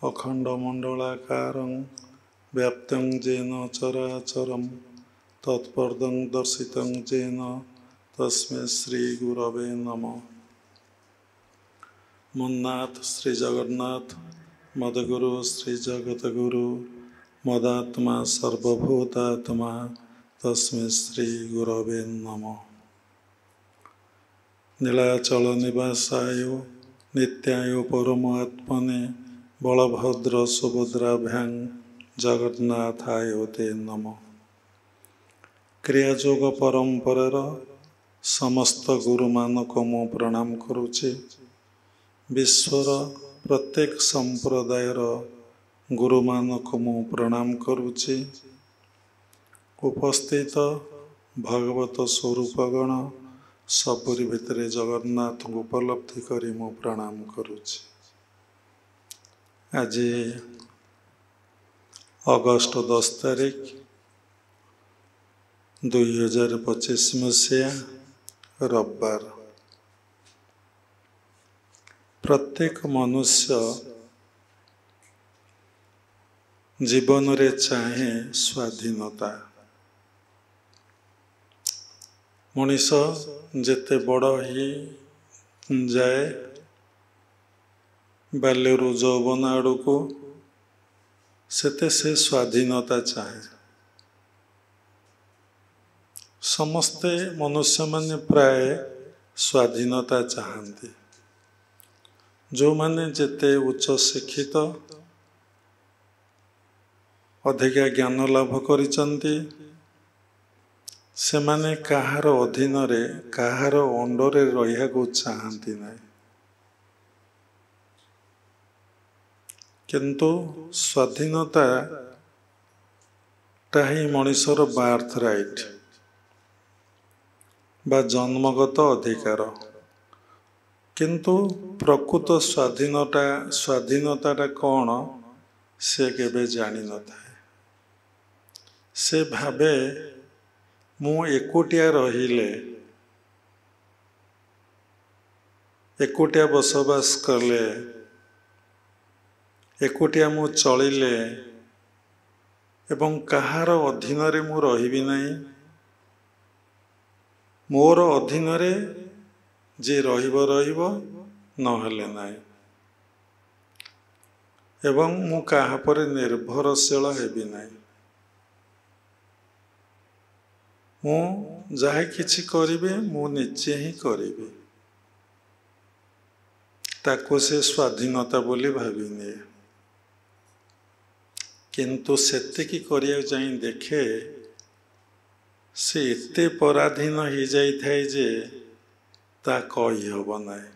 अखण्डमण्डलाकारं व्याप्तं येन चराचरं तत्पदं दर्शितं येन तस्मै श्रीगुरवे नमः। मुन्नाथ श्री जगन्नाथ मदगुरु श्री जगतगुरु मदात्मा सर्वभूतात्मा तस्मै श्री गुरवे नमः। नीलाचल निवासाय नित्याय परमात्मने बलभद्र सुभद्राभ्यां जगन्नाथाय ते नमः। क्रियायोग परंपरार समस्त गुरु मानक मु प्रणाम करुछि। विश्वर प्रत्येक संप्रदायर गुरु मानक मु प्रणाम करुछि। उपस्थित भगवत स्वरूपगण सबरी भितरे जगन्नाथ को उपलब्धि करी मु प्रणाम करुछि। आज अगस्ट 10 तारीख 2025 मसीहा रविवार। प्रत्येक मनुष्य जीवन रे चाहे स्वाधीनता। मनीष जेते बड़ ही जाए बाल्यरू यौवन आड़ को सेते से स्वाधीनता चाहे। समस्ते मनुष्य माने प्राय स्वाधीनता चाहती। जो माने जेते उच्च शिक्षित अधिका ज्ञान लाभ करिचंती से माने कहार अधीन रे कहार अंडरे रहिया को चाहती नहीं। किंतु स्वाधीनता टाही मनुष्यर बार्थ राइट बा जन्मगत अधिकार। किंतु प्रकृत स्वाधीनता कौन से केबे जानी न थाए। से भावे मु एकुटिया रहिले एकुटिया बसवास कले एकुटिया मु चलिले एवं कहार अधीन रे मु रहिबि नहीं। मोर अधीन रे जे रहिबो नहेले नहीं एवं मु कहा पर निर्भरशील हेबि नहीं। मु जाहे किछि करिबे मु निजे ही करिबे। ताको से स्वाधीनता बोली भाविने। किंतु सेतिकी करिया जाई देखे से एते पराधीन हो जाई थाए जे ता कही हब नहीं।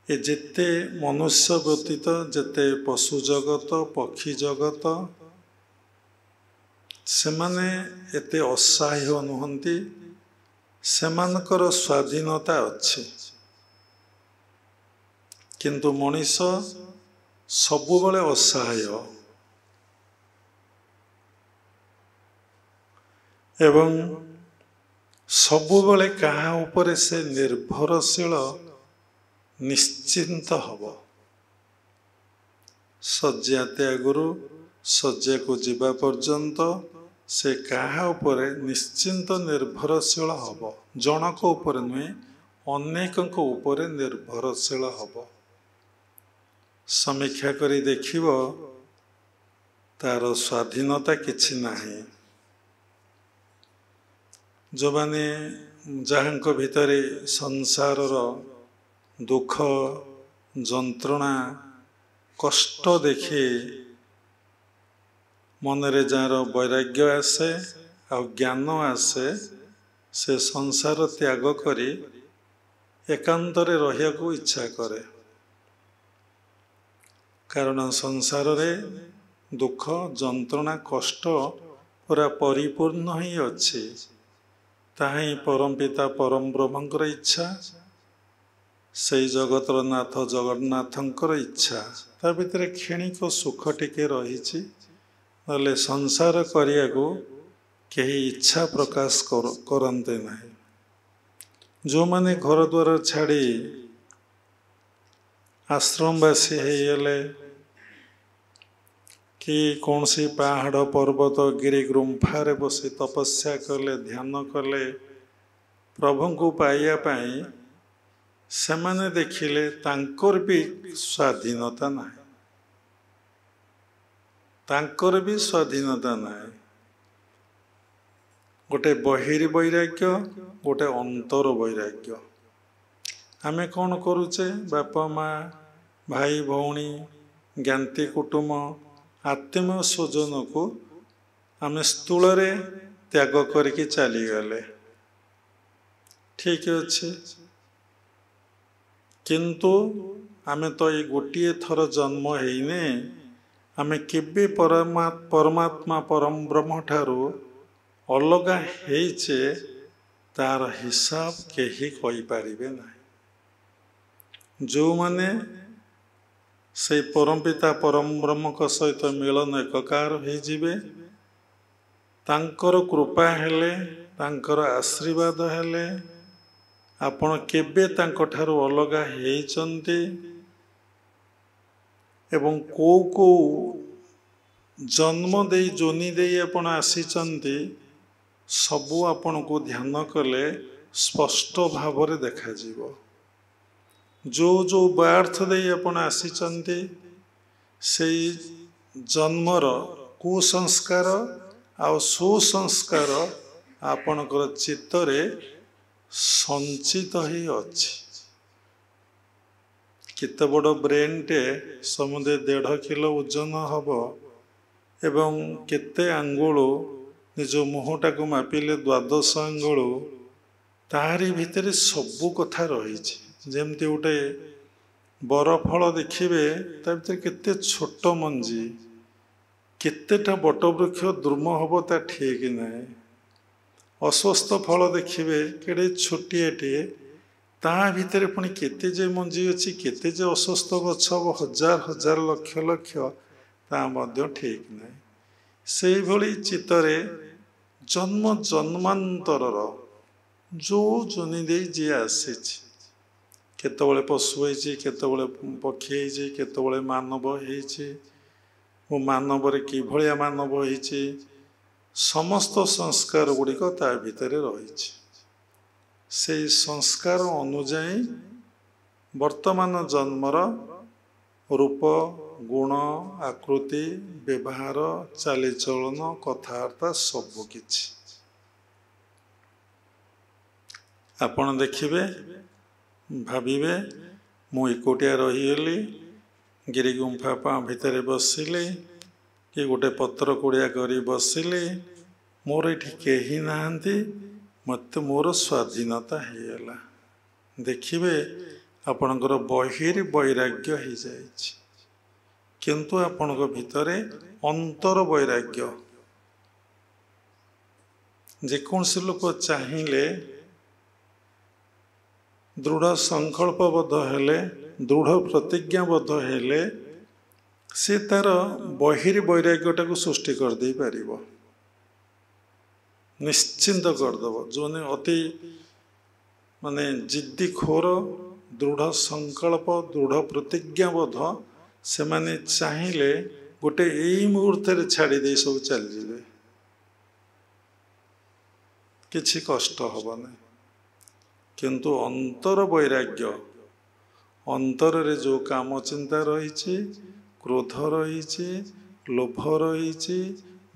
ए जेते मनुष्य व्यतीत जेते पशु जगत पक्षी जगत से माने एते असहाय नुहंती। सेमानकर स्वाधीनता अच्छी। किंतु मनीष सबुबले असहाय एवं सबुबले कहा उपरे से निर्भरशील निश्चिंत हब। शज्या त्यागुरु शज्या को जीवा पर्यंत से कहा उपरे निश्चिंत निर्भरशील हब। जनक उपरे नुहे अनेक उपरे निर्भरशील हब। समीक्षा करी देखिबो तार स्वाधीनता किछि नाही। जो माने जहांक भितरे संसार दुख जंत्रणा कष्ट देखी मनरे जार वैराग्य आसे आ ज्ञान आसे से संसार त्याग करी एकांतरे रहिया को इच्छा करे। कारण संसार रे दुख जंत्रणा कष्ट पूरा परिपूर्ण ही अच्छी। ताही परम पिता परम ब्रह्मंकर इच्छा से जगतर नाथ जगन्नाथंकर इच्छा। ता भितर क्षणिक सुख टिके रही नले संसार करिया को कहीं इच्छा प्रकाश करते नहीं। जो माने घर द्वार छाड़ी आश्रमवासी होगले कि कौन सी पहाड़ पर्वत गिरी गुंफारे बसी तपस्या कले ध्यान कले प्रभु को पाइया पाई सेमाने देखिले तांकर भी स्वाधीनता ना तांकर भी स्वाधीनता ना गोटे बहिर्वैराग्य गोटे अंतर वैराग्य आमे कौन करुचे बापा माँ भाई भौणी ज्ञाति कुटुंब आत्मीय स्वजन को आमे स्थूल त्याग करके चलीगले ठीक अच्छे किंतु आमे तो ये गोटे थर जन्म हैने आमे केबे परमात्मा परम ब्रह्म ठारू अलगा हेचे तार हिसाब केही कोई पारिबे ना जो माने से परमपिता परम ब्रह्म को सहित मिलन एकाकार हो जिवे तांकर कृपा हेले तांकर आशीर्वाद हेले आपण केबे तांको ठारू अलगा हेचंती एवं को को जन्म दे जोनी दे आपण आसीचंती सबू आपण को ध्यान कले स्पष्ट भाव रे देखा जीवो जो जो बार्थ दे आपण आसीचंती से जन्मर कुसंस्कार आ सुसंस्कार आपणकर चित्तरे संचित ही अच्छी केते बड़ ब्रेन टे समुदे 1.5 किलो ओजन हब एवं केते आंगुल निज मुहटा को मापिले 12 आंगुल तारी भितर सबू कथा रही जमती गोटे बरफल देखिए ता भीतर केते छोट मंजी केतेटा बट वृक्ष द्रुम हम ता ठीक ना अस्वस्थ फल देखिए केड़े छोटियाटे ता भितर पुणी केते जे मंजी अच्छी केते जे अस्वस्थ गछ हजार हजार लक्ष लक्ष ता मध्य ठीक ना से भली चित्तरे जन्म जन्मांतर जो जोनी दे जी आसी केतबले पशु होइछि केतबले पक्षी होइछि केतबले मानव होइछि वो मानव रे कि भलिया मानव होइछि समस्त संस्कार गुड़िक ता भितर रही से संस्कार अनुजाई वर्तमान जन्मर रूप गुण आकृति व्यवहार चालीचलन कथबार्ता सबकि आपण देखिए भाविबे मु एकोटिया रहीगली गिरी गुंफा पा भितर बसिले कि गोटे पत्र कुड़िया करी बसिले मोर ये कहीं नहांती मत मोर स्वाधीनता होगला देखिए आपणकर बहिर्वैराग्य हो जाए किंतु आपण भितर अंतर वैराग्य जेकोसी लोक चाहिए दृढ़ संकल्पबद्ध हेले दृढ़ प्रतिज्ञाबद्ध हेले से तार बहिर्वैराग्यटा को सृष्टि कर दे पारिबो निश्चिंत करदेव जो ने अति माने जिद्दी खोर दृढ़ संकल्प दृढ़ प्रतिज्ञाबद्ध से माने चाहिए गोटे यही मुहूर्त छाड़ी दे सब चल जाए किछि कष्ट हबना किंतु अंतर वैराग्य अंतर रे जो काम चिंता रही क्रोध रही लोभ रही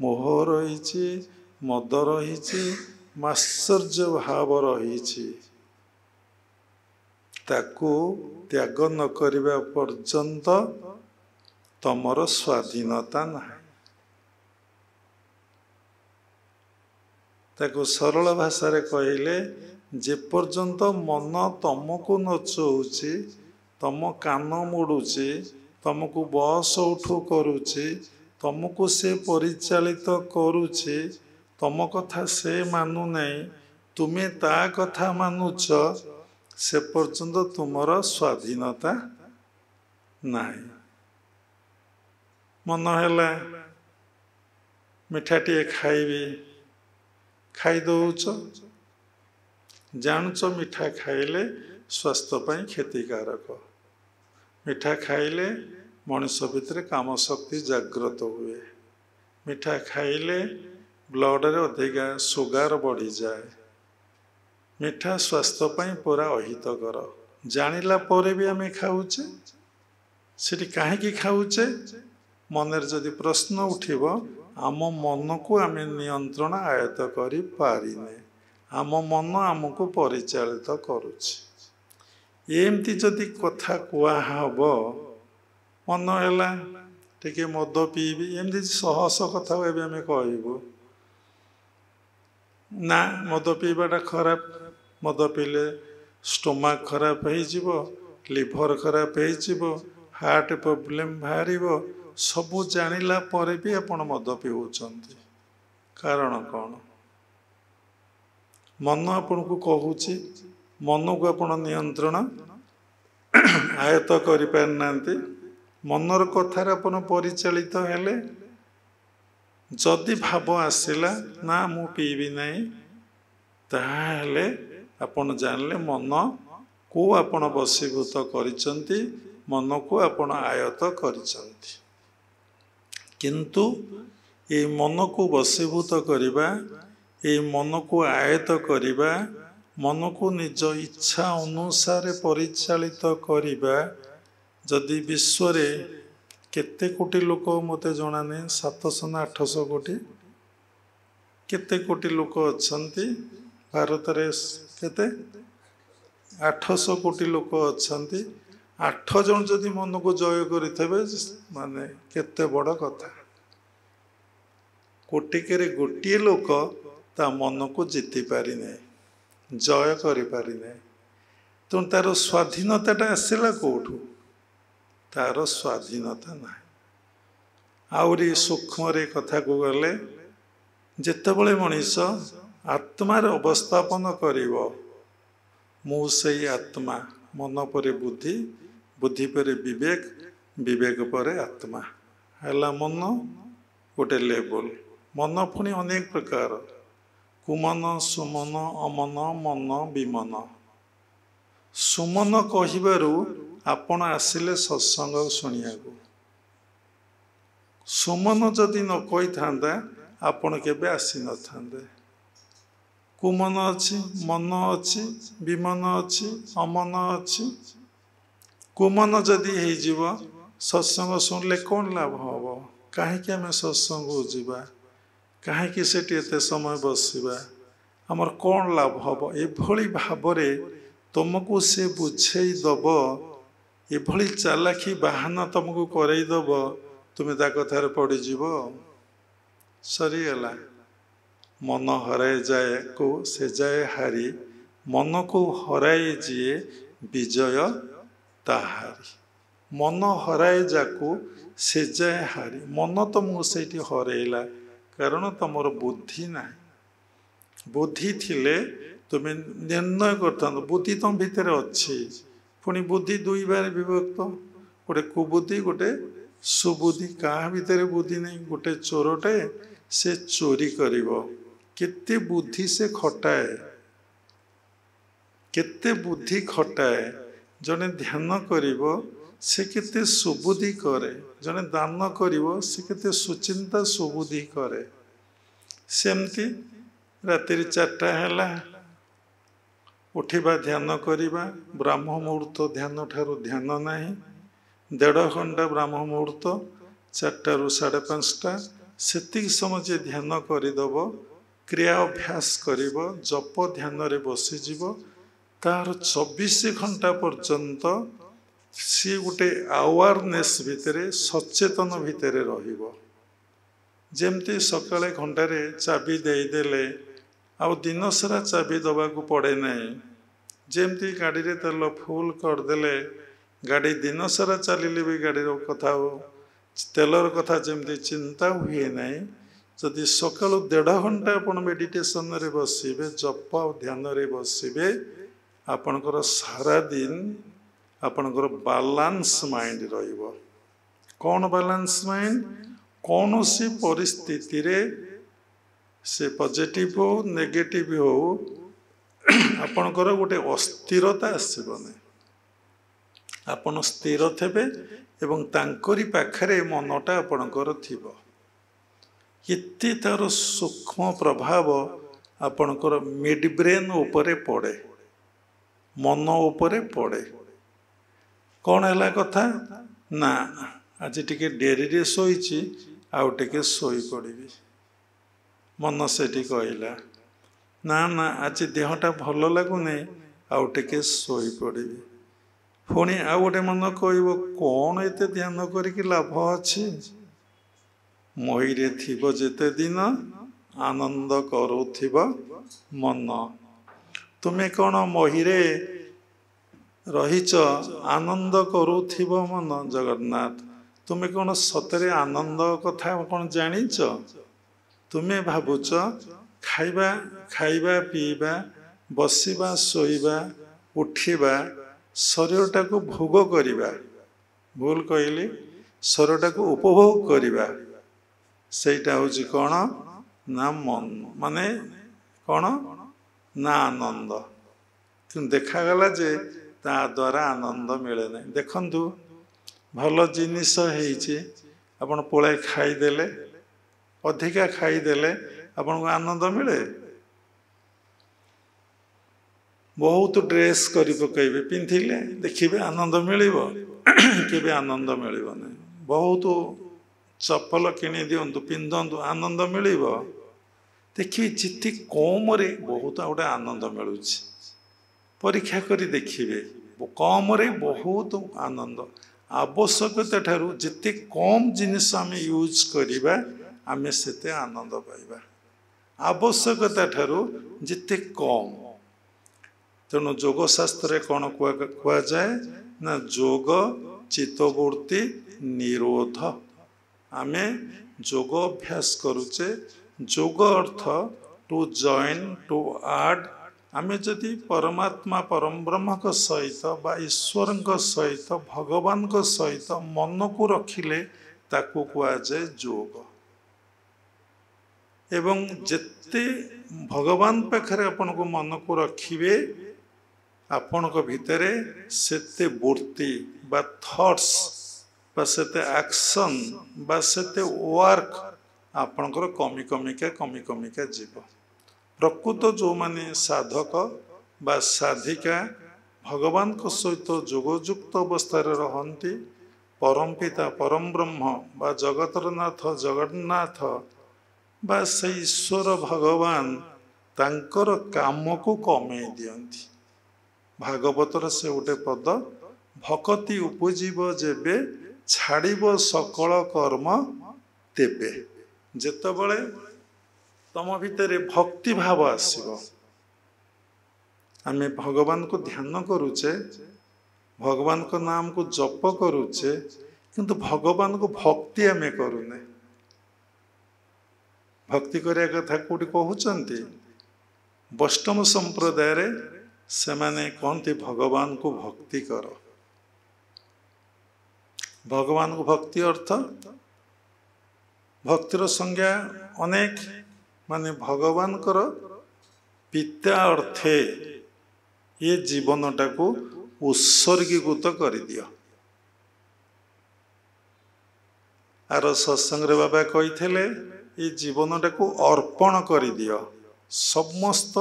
मोह रही मद रही मात्सर्य भाव रही ताकू त्याग न करिबा पर्यंत तमर स्वाधीनता ना ताकू सरल भाषा रे कहले जे पर्यंत मन तुमको नचौची तम कान मोड़ुची तुमको बस उठू करुची तुमको से परिचालित करुची तुम कथा से मानु नहीं तुम्हें ता कथा मानुच से पर्यंत तुमर स्वाधीनता नहीं मन है मिठाटे खाइबी खाई दौच जानुच मिठा खाइले स्वास्थ्य क्षतिकारक ମିଠା ଖାଇଲେ ମଣିଷ ଭିତରେ କାମ ଶକ୍ତି ଜାଗ୍ରତ ହୁଏ। ମିଠା ଖାଇଲେ ବ୍ଲଡ଼ରେ ଅଧିକା ସୁଗାର ବଢ଼ିଯାଏ। ମିଠା ସ୍ୱାସ୍ଥ୍ୟ ପାଇଁ ପୁରା ଅହିତକର। ଜାଣିଲା ପରେ ବି ଆମେ ଖାଉଛେ। ସେଠି କାହିଁକି ଖାଉଛେ? ମନରେ ଯଦି ପ୍ରଶ୍ନ ଉଠିବ, ଆମ ମନକୁ ଆମେ ନିୟନ୍ତ୍ରଣ ଆୟତ୍ତ କରିପାରିନେ। ଆମ ମନ ଆମକୁ ପରିଚାଳିତ କରୁଛି। ଏମିତି ଯଦି କଥା କୁହାହବ, ମନ ହେଲା ଟିକେ ମଦ ପିଇବି, ଏମିତି ସହସ କଥା ଏବେ ଆମେ କହିବୁ ନା, ମଦ ପିଇବାଟା ଖରାପ। ମଦ ପିଇଲେ ଷ୍ଟୋମାକ୍ ଖରାପ ହେଇଯିବ, ଲିଭର ଖରାପ ହେଇଯିବ, ହାର୍ଟ ପ୍ରୋବ୍ଲେମ୍ ବାହାରିବ। ସବୁ ଜାଣିଲା ପରେ ବି ଆପଣ ମଦ ପିଉଛନ୍ତି। କାରଣ କ'ଣ? ମନ ଆପଣଙ୍କୁ କହୁଛି, ମନକୁ ଆପଣ ନିୟନ୍ତ୍ରଣ ଆୟତ୍ତ କରିପାରିନାହାନ୍ତି। ମନର କଥାରେ ଆପଣ ପରିଚାଳିତ ହେଲେ, ଯଦି ଭାବ ଆସିଲା ନା ମୁଁ ପିଇବି ନାହିଁ, ତାହେଲେ ଆପଣ ଜାଣିଲେ ମନକୁ ଆପଣ ବଶୀଭୂତ କରିଛନ୍ତି, ମନକୁ ଆପଣ ଆୟତ୍ତ କରିଛନ୍ତି। କିନ୍ତୁ ଏଇ ମନକୁ ବଶୀଭୂତ କରିବା, ଏଇ ମନକୁ ଆୟତ୍ତ କରିବା, ମନକୁ ନିଜ ଇଚ୍ଛା ଅନୁସାରେ ପରିଚାଳିତ କରିବା, ଯଦି ବିଶ୍ୱରେ କେତେ କୋଟି ଲୋକ ମୋତେ ଜଣାନାହିଁ, 700 ନା 800 କୋଟି, କେତେ କୋଟି ଲୋକ ଅଛନ୍ତି ଭାରତରେ? କେତେ? 800 କୋଟି ଲୋକ ଅଛନ୍ତି। 8 ଜଣ ଯଦି ମନକୁ ଜୟ କରିଥିବେ, ମାନେ କେତେ ବଡ଼ କଥା। କୋଟିକରେ ଗୋଟିଏ ଲୋକ ତା ମନକୁ ଜିତି ପାରିନାହିଁ, ଜୟ କରିପାରିନାହିଁ। ତେଣୁ ତାର ସ୍ୱାଧୀନତାଟା ଆସିଲା କୋଉଠୁ? ତାର ସ୍ୱାଧୀନତା ନାହିଁ। ଆହୁରି ସୂକ୍ଷ୍ମରେ କଥାକୁ ଗଲେ, ଯେତେବେଳେ ମଣିଷ ଆତ୍ମାରେ ଅବସ୍ଥାପନ କରିବ, ମୁଁ ସେଇ ଆତ୍ମା, ମନ ପରେ ବୁଦ୍ଧି, ବୁଦ୍ଧି ପରେ ବିବେକ, ବିବେକ ପରେ ଆତ୍ମା ହେଲା ମନ ଗୋଟେ ଲେବଲ। ମନ ପୁଣି ଅନେକ ପ୍ରକାର, କୁମନ, ସୁମନ, ଅମନ, ମନ, ବିମନ। ସୁମନ କହିବାରୁ ଆପଣ ଆସିଲେ ସତ୍ସଙ୍ଗ ଶୁଣିବାକୁ। ସୁମନ ଯଦି ନ କହିଥାନ୍ତା, ଆପଣ କେବେ ଆସିନଥାନ୍ତେ। କୁମନ ଅଛି, ମନ ଅଛି, ବିମନ ଅଛି, ଅମନ ଅଛି। କୁମନ ଯଦି ହେଇଯିବ, ସତ୍ସଙ୍ଗ ଶୁଣିଲେ କ'ଣ ଲାଭ ହବ? କାହିଁକି ଆମେ ସତ୍ସଙ୍ଗକୁ ଯିବା? କାହିଁକି ସେଠି ଏତେ ସମୟ ବସିବା? ଆମର କ'ଣ ଲାଭ ହବ? ଏଭଳି ଭାବରେ ତୁମକୁ ସେ ବୁଝେଇ ଦବ, ଏଭଳି ଚାଲାଖି ବାହାନା ତୁମକୁ କରେଇ ଦବ, ତୁମେ ତା କଥାରେ ପଡ଼ିଯିବ, ସରିଗଲା। ମନ ହରାଇ ଯାଏ କୁ ସେ ଯାଏ ହାରି, ମନକୁ ହରାଇ ଯିଏ ବିଜୟ ତାହାରି। ମନ ହରାଏ ଯାକୁ ସେ ଯାଏ ହାରି। ମନ ତମକୁ ସେଇଠି ହରେଇଲା, କାରଣ ତମର ବୁଦ୍ଧି ନାହିଁ। ବୁଦ୍ଧି ଥିଲେ ତୁମେ ନିର୍ଣ୍ଣୟ କରିଥାନ୍ତ। ବୁଦ୍ଧି ତମ ଭିତରେ ଅଛି, ପୁଣି ବୁଦ୍ଧି ଦୁଇ ଭାଗରେ ବିଭକ୍ତ, ଗୋଟେ କୁବୁଦ୍ଧି, ଗୋଟେ ସୁବୁଦ୍ଧି। କାହା ଭିତରେ ବୁଦ୍ଧି ନାହିଁ? ଗୋଟେ ଚୋରଟେ, ସେ ଚୋରି କରିବ, କେତେ ବୁଦ୍ଧି ସେ ଖଟାଏ, କେତେ ବୁଦ୍ଧି ଖଟାଏ। ଜଣେ ଧ୍ୟାନ କରିବ, ସେ କେତେ ସୁବୁଦ୍ଧି କରେ। ଜଣେ ଦାନ କରିବ, ସେ କେତେ ସୁଚିନ୍ତା ସୁବୁଦ୍ଧି କରେ। ସେମିତି ରାତିରେ 4ଟା ହେଲା, ଉଠିବା ଧ୍ୟାନ କରିବା। ବ୍ରାହ୍ମ ମୁହୂର୍ତ୍ତ ଧ୍ୟାନ ଠାରୁ ଧ୍ୟାନ ନାହିଁ। 1.5 ଘଣ୍ଟା ବ୍ରାହ୍ମ ମୁହୂର୍ତ୍ତ, 4ଟାରୁ 5:30, ସେତିକି ସମୟ ଯିଏ ଧ୍ୟାନ କରିଦେବ, କ୍ରିୟା ଅଭ୍ୟାସ କରିବ, ଜପ ଧ୍ୟାନରେ ବସିଯିବ, ତାର 24 ଘଣ୍ଟା ପର୍ଯ୍ୟନ୍ତ ସିଏ ଗୋଟେ ଆୱାରନେସ୍ ଭିତରେ, ସଚେତନ ଭିତରେ ରହିବ। ଯେମିତି ସକାଳେ ଘଣ୍ଟାରେ ଚାବି ଦେଇଦେଲେ ଆଉ ଦିନସାରା ଚାବି ଦେବାକୁ ପଡ଼େ ନାହିଁ। ଯେମିତି ଗାଡ଼ିରେ ତେଲ ଫୁଲ କରିଦେଲେ, ଗାଡ଼ି ଦିନସାରା ଚାଲିଲେ ବି ଗାଡ଼ିର କଥା, ତେଲର କଥା ଯେମିତି ଚିନ୍ତା ହୁଏ ନାହିଁ, ଯଦି ସକାଳୁ 1.5 ଘଣ୍ଟା ଆପଣ ମେଡ଼ିଟେସନରେ ବସିବେ, ଜପ ଆଉ ଧ୍ୟାନରେ ବସିବେ, ଆପଣଙ୍କର ସାରା ଦିନ ଆପଣଙ୍କର ବାଲାନ୍ସ ମାଇଣ୍ଡ ରହିବ। କ'ଣ ବାଲାନ୍ସ ମାଇଣ୍ଡ? କୌଣସି ପରିସ୍ଥିତିରେ, ସେ ପଜିଟିଭ ହଉ ନେଗେଟିଭ ହଉ, ଆପଣଙ୍କର ଗୋଟେ ଅସ୍ଥିରତା ଆସିବନି। ଆପଣ ସ୍ଥିର ଥିବେ ଏବଂ ତାଙ୍କରି ପାଖରେ ମନଟା ଆପଣଙ୍କର ଥିବ। ଏତେ ତାର ସୂକ୍ଷ୍ମ ପ୍ରଭାବ ଆପଣଙ୍କର ମିଡ୍ ବ୍ରେନ୍ ଉପରେ ପଡ଼େ, ମନ ଉପରେ ପଡ଼େ। କ'ଣ ହେଲା କଥା ନା ଆଜି ଟିକେ ଡେରିରେ ଶୋଇଛି, ଆଉ ଟିକେ ଶୋଇପଡ଼ିବି। ମନ ସେଠି କହିଲା ନା ନା ଆଜି ଦେହଟା ଭଲ ଲାଗୁନି, ଆଉ ଟିକେ ଶୋଇପଡ଼ିବି। ପୁଣି ଆଉ ଗୋଟେ ମନ କହିବ କ'ଣ ଏତେ ଧ୍ୟାନ କରିକି ଲାଭ ଅଛି? ମହିରେ ଥିବ ଯେତେ ଦିନ ଆନନ୍ଦ କରୁଥିବ ମନ। ତୁମେ କ'ଣ ମହିରେ ରହିଛ, ଆନନ୍ଦ କରୁଥିବ ମନ? ଜଗନ୍ନାଥ, ତୁମେ କ'ଣ ସତରେ ଆନନ୍ଦ କଥା କ'ଣ ଜାଣିଛ? ତୁମେ ଭାବୁଛ ଖାଇବା ଖାଇବା ପିଇବା, ବସିବା ଶୋଇବା, ଉଠିବା, ଶରୀରଟାକୁ ଭୋଗ କରିବା। ଭୁଲ କହିଲି, ଶରୀରଟାକୁ ଉପଭୋଗ କରିବା। ସେଇଟା ହେଉଛି କ'ଣ ନା ମନ, ମାନେ କ'ଣ ନା ଆନନ୍ଦ। କିନ୍ତୁ ଦେଖାଗଲା ଯେ ତା ଦ୍ୱାରା ଆନନ୍ଦ ମିଳେ ନାହିଁ। ଦେଖନ୍ତୁ, ଭଲ ଜିନିଷ ହେଇଛି, ଆପଣ ପୁଳାଏ ଖାଇଦେଲେ, ଅଧିକା ଖାଇଦେଲେ ଆପଣଙ୍କୁ ଆନନ୍ଦ ମିଳେ? ବହୁତ ଡ୍ରେସ୍ କରି ପକାଇବେ, ପିନ୍ଧିଲେ ଦେଖିବେ ଆନନ୍ଦ ମିଳିବ? କେବେ ଆନନ୍ଦ ମିଳିବ ନାହିଁ। ବହୁତ ଚପଲ କିଣି ଦିଅନ୍ତୁ, ପିନ୍ଧନ୍ତୁ, ଆନନ୍ଦ ମିଳିବ? ଦେଖିବେ ଯେତେ କମରେ ବହୁତ ଗୋଟେ ଆନନ୍ଦ ମିଳୁଛି। ପରୀକ୍ଷା କରି ଦେଖିବେ, କମରେ ବହୁତ ଆନନ୍ଦ। ଆବଶ୍ୟକତା ଠାରୁ ଯେତେ କମ୍ ଜିନିଷ ଆମେ ୟୁଜ୍ କରିବା, ଆମେ ସେତେ ଆନନ୍ଦ ପାଇବା। ଆବଶ୍ୟକତା ଠାରୁ ଯେତେ କମ୍। ତେଣୁ ଯୋଗ ଶାସ୍ତ୍ରରେ କ'ଣ କୁହାଯାଏ ନା ଯୋଗ ଚିତ୍ତବୃତ୍ତି ନିରୋଧ। ଆମେ ଯୋଗ ଅଭ୍ୟାସ କରୁଛେ। ଯୋଗ ଅର୍ଥ ଟୁ ଜଏନ୍, ଟୁ ଆଡ୍। ଆମେ ଯଦି ପରମାତ୍ମା ପରମବ୍ରହ୍ମଙ୍କ ସହିତ ବା ଈଶ୍ୱରଙ୍କ ସହିତ, ଭଗବାନଙ୍କ ସହିତ ମନକୁ ରଖିଲେ ତାକୁ କୁହାଯାଏ ଯୋଗ। ଏବଂ ଯେତେ ଭଗବାନ ପାଖରେ ଆପଣଙ୍କୁ ମନକୁ ରଖିବେ, ଆପଣଙ୍କ ଭିତରେ ସେତେ ବୃତ୍ତି ବା ଥଟ୍ସ ବା ସେତେ ଆକ୍ସନ୍ ବା ସେତେ ୱାର୍କ ଆପଣଙ୍କର କମି କମିକା ଯିବ। ପ୍ରକୃତ ଯେଉଁମାନେ ସାଧକ ବା ସାଧିକା ଭଗବାନଙ୍କ ସହିତ ଯୋଗଯୁକ୍ତ ଅବସ୍ଥାରେ ରହନ୍ତି, ପରମପିତା ପରମବ୍ରହ୍ମ ବା ଜଗତର ନାଥ ଜଗନ୍ନାଥ ବା ସେଇ ଈଶ୍ୱର ଭଗବାନ ତାଙ୍କର କାମକୁ କମେଇ ଦିଅନ୍ତି। ଭାଗବତର ସେ ଗୋଟେ ପଦ, ଭକତି ଉପୁଜିବ ଯେବେ, ଛାଡ଼ିବ ସକଳ କର୍ମ ତେବେ। ଯେତେବେଳେ ତମ ଭିତରେ ଭକ୍ତି ଭାବ ଆସିବ, ଆମେ ଭଗବାନଙ୍କୁ ଧ୍ୟାନ କରୁଛେ, ଭଗବାନଙ୍କ ନାମକୁ ଜପ କରୁଛେ, କିନ୍ତୁ ଭଗବାନଙ୍କୁ ଭକ୍ତି ଆମେ କରୁନେ। ଭକ୍ତି କରିବା କଥା କୋଉଠି କହୁଛନ୍ତି? ବୈଷ୍ଣବ ସମ୍ପ୍ରଦାୟରେ ସେମାନେ କହନ୍ତି ଭଗବାନଙ୍କୁ ଭକ୍ତି କର। ଭଗବାନଙ୍କୁ ଭକ୍ତି ଅର୍ଥ, ଭକ୍ତିର ସଂଜ୍ଞା ଅନେକ, ମାନେ ଭଗବାନଙ୍କର ପିତା ଅର୍ଥେ ଏ ଜୀବନଟାକୁ ଉତ୍ସର୍ଗୀକୃତ କରିଦିଅ। ଆର ସତ୍ସଙ୍ଗରେ ବାବା କହିଥିଲେ ଏ ଜୀବନଟାକୁ ଅର୍ପଣ କରିଦିଅ। ସମସ୍ତ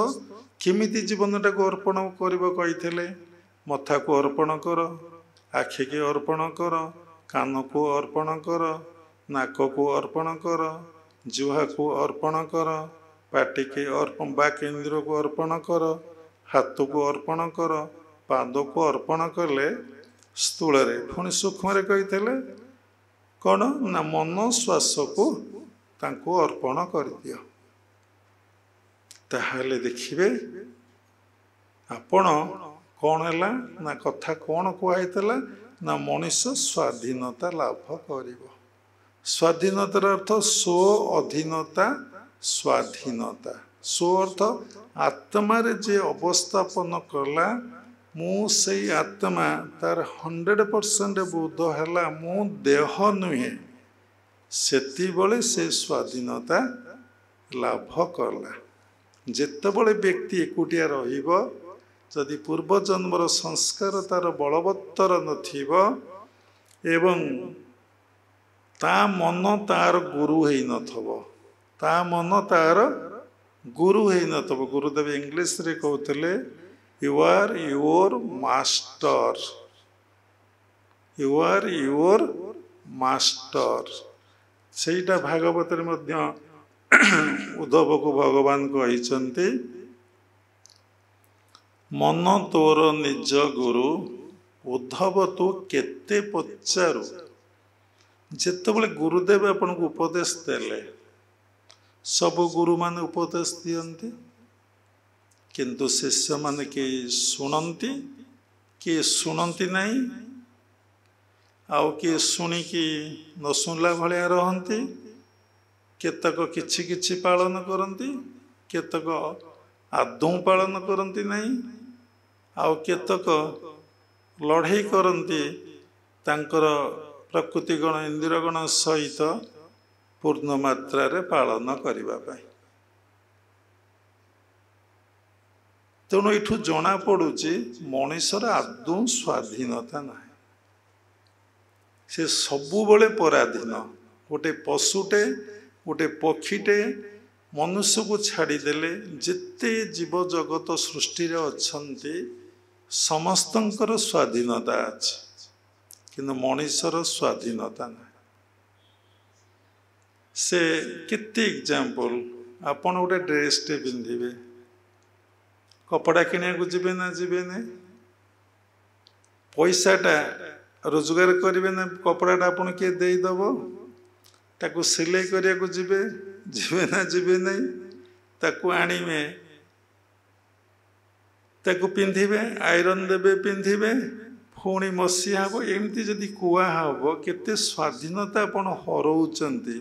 କେମିତି ଜୀବନଟାକୁ ଅର୍ପଣ କରିବ କହିଥିଲେ? ମଥାକୁ ଅର୍ପଣ କର, ଆଖିକି ଅର୍ପଣ କର, କାନକୁ ଅର୍ପଣ କର, ନାକକୁ ଅର୍ପଣ କର, ଜିହ୍ୱାକୁ ଅର୍ପଣ କର, ପାଟିକି ବାକ୍ ଇନ୍ଦ୍ରିୟକୁ ଅର୍ପଣ କର, ହାତକୁ ଅର୍ପଣ କର, ପାଦକୁ ଅର୍ପଣ କଲେ ସ୍ଥୂଳରେ। ପୁଣି ସୂକ୍ଷ୍ମରେ କହିଥିଲେ କ'ଣ ନା ମନ ଶ୍ୱାସକୁ ତାଙ୍କୁ ଅର୍ପଣ କରିଦିଅ। ତାହେଲେ ଦେଖିବେ ଆପଣ କ'ଣ ହେଲା ନା କଥା କ'ଣ କୁହାହେଇଥିଲା ନା ମଣିଷ ସ୍ୱାଧୀନତା ଲାଭ କରିବ। ସ୍ୱାଧୀନତାର ଅର୍ଥ ସ୍ୱ ଅଧୀନତା, ସ୍ୱାଧୀନତା। ସ୍ୱ ଅର୍ଥ ଆତ୍ମାରେ ଯେ ଅବସ୍ଥାପନ କଲା, ମୁଁ ସେଇ ଆତ୍ମା, ତାର 100% ବୋଧ ହେଲା ମୁଁ ଦେହ ନୁହେଁ, ସେତିବେଳେ ସେ ସ୍ୱାଧୀନତା ଲାଭ କଲା। ଯେତେବେଳେ ବ୍ୟକ୍ତି ଏକୁଟିଆ ରହିବ, जदि पूर्व जन्मर संस्कार तार बलवत्तर नथिब एवं ता मन तार गुरु है नथब ता मन तार गुरु है नथब गुरुदेव इंग्लिश रे कहते you are your master you are your master सेटा भागवत उद्धव को भगवान कहते मन तोर निज गुरु उद्धव तू केते पचारू जितेबाला गुरुदेव आपन को उपदेश देले सब गुरु माने उपदेश दियंती किंतु शिष्य माने के सुनंती किए शुणती नहीं आउ किए शुणिकी न शुणला भाया रहती केतक किछि किछि पालन करती केतक आदौ पालन करती नहीं आउ केतक लड़ाई करती तांकर प्रकृति गण इंद्रिय गण सहित पूर्ण मात्रा रे पालन करने तेणु यू जना पड़ुची मनुष्यर आदौ स्वाधीनता ना से सबु बड़े पराधीन गोटे पशुटे गोटे पक्षीटे मनुष्य को छाड़देले जिते जीव जगत सृष्टि अच्छी समस्तंकर स्वाधीनता अच्छी किंतु मनुष्यर स्वाधीनता ना से केते एग्जांपल आपन गोटे ड्रेस टे पिंधिबे कपड़ा किनिया को जीवे ना जीवे ना पैसाटा रोजगार करेंगे ना कपड़ाटा आपन किए देदब ताकू सिलाई करिया को जीवे जीवे ना जीवे नहीं ताकू आनिबे ताकू पिंधिबे आयरन देबे पिंधिबे पुणी मसीहा हम एमती जदि कहब केते स्वाधीनता आपन हरौचंती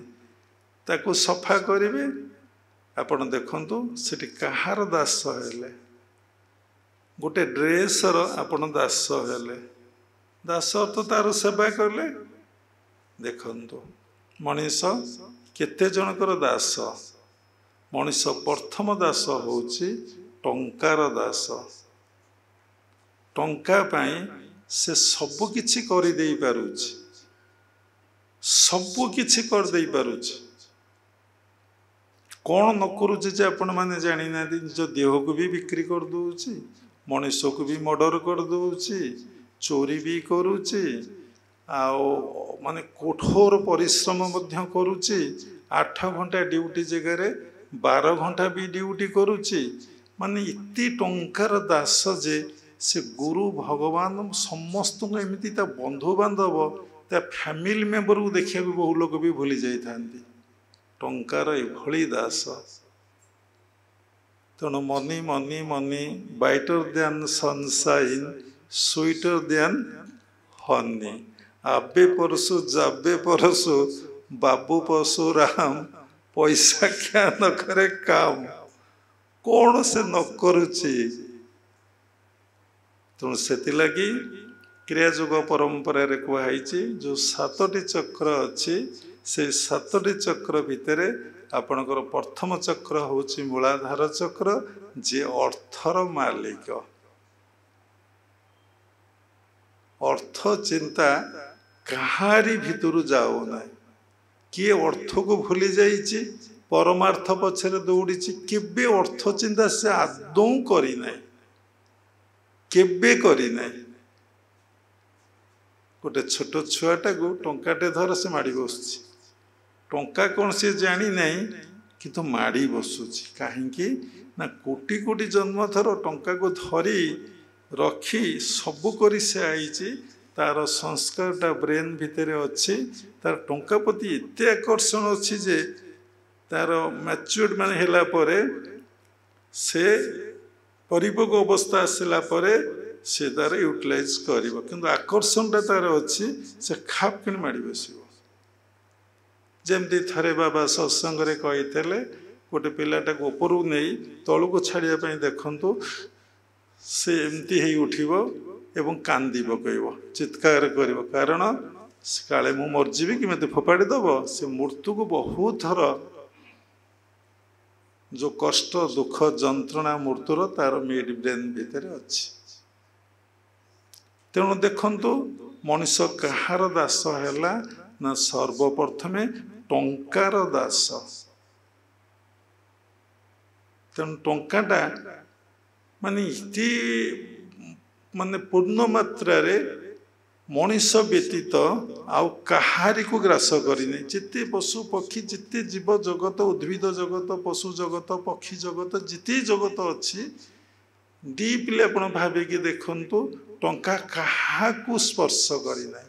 ताकू सफा करेंगे आपन देखंतु सेठी कहार दास हेले गोटे ड्रेसर आपन दास हेले दास तो तार सेवा कले देखंतु मनीष केते जनकर दास मनीष प्रथम दास होउची टंकार दास टंका पाई से सबु किछि करि देई पारुछि सबु किछि कर देई पारुछि कौन न करुचे जे आपण माने जानी ना निज देह को भी बिक्री कर दूची मनुष्य को भी मर्डर कर दूची चोरी भी करुची आओ माने कठोर परिश्रम मध्य करुची 8 घंटा ड्यूटी जगह 12 घंटा भी ड्यूटी करुची माने इति टंकार दास जे से गुरु भगवान समस्त एमती बंधु बांधव फैमिली मेंबर को देखा बहु लोग भी भूली जाती टंकार एभली दास तेणु money money money brighter than sunshine sweeter than honey आबे परसु जाबे परसु बाबू परशुराम पैसा क्या न करे काम कौन से न करुची तेणु से क्रियायोग परंपरा रे कहुई जो 7टी चक्र अच्छी से 7टी चक्र भितर आपणकर प्रथम चक्र होची मूलाधार चक्र जे अर्थर मालिक अर्थ चिंता कहारी भितर जाओ ना किए अर्थ को भूली जाइए परमार्थ पछरे दौड़ी केबे अर्थ चिंता से आदौ करी ना केबे करी ना गोटे छोट छुआटा को टंकाटे धर से माड़ी बस टंका कौन सी जानी नहीं किंतु माड़ी बसुची कहीं ना कोटि कोटि जन्म थर टंका को धरी रखी सबू करी से आई तार संस्कारटा ब्रेन भितर अच्छी तार टंका प्रति एत आकर्षण अच्छी जे तार मैच्योर्ड मान है से परिपक्व अवस्था आसला से तार यूटिलाइज कर कि आकर्षणटा तार अच्छी से खाप कि माड़ी बस जमती थरे बाबा सत्संग कही गोटे पिलाटा को ऊपर नहीं तलू को छाड़ापी देखु से एमती ही उठिब एवं कांदी पकईब चित्कार कर कारण काले मु मरजीबी कि मत फोपाड़ी दब से मृत्यु को बहुत थर जो कष्ट दुख जंत्रणा मृत्युर तार मिड ब्रेन भितर अच्छी। तेणु देखंतु मनीष कहार दास है ना सर्वप्रथमे टंकार दास। तेणु टंकाटा माने इति माने पूर्ण मात्रा रे मनीष व्यतीत आउ कहारी को ग्रास करिने। जिते पशु पक्षी जिते जीव जगत उद्भिद जगत पशु जगत पक्षी जगत जिते जगत अच्छी डीपली आप भाविकी देखंतु टंका काहाकू स्पर्श करिना।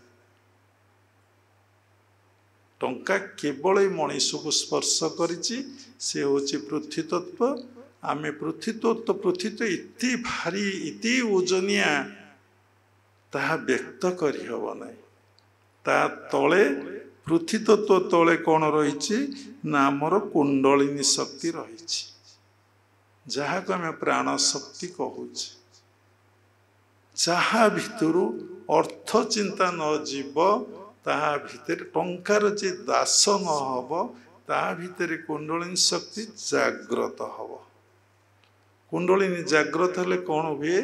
टंका केवल मनीष को स्पर्श करिछि। से होछि पृथ्वी तत्व। आमे पृथ्वी तत्व पृथ्वी तो इति भारी इति ओजनिया ताहा व्यक्त करि हबो नै। ता तले पृथ्वी तत्व तले कौन रही ना आमर कुंडलिनी शक्ति रही जहाँ को आम प्राण शक्ति कहूँ। जहाँ भितर अर्थ चिंता न जीव ता भितर टंकार जे दास न हब ता भितर कुंडलिनी शक्ति जाग्रत हब। कुंडलिनी जाग्रत हेले कौन हुए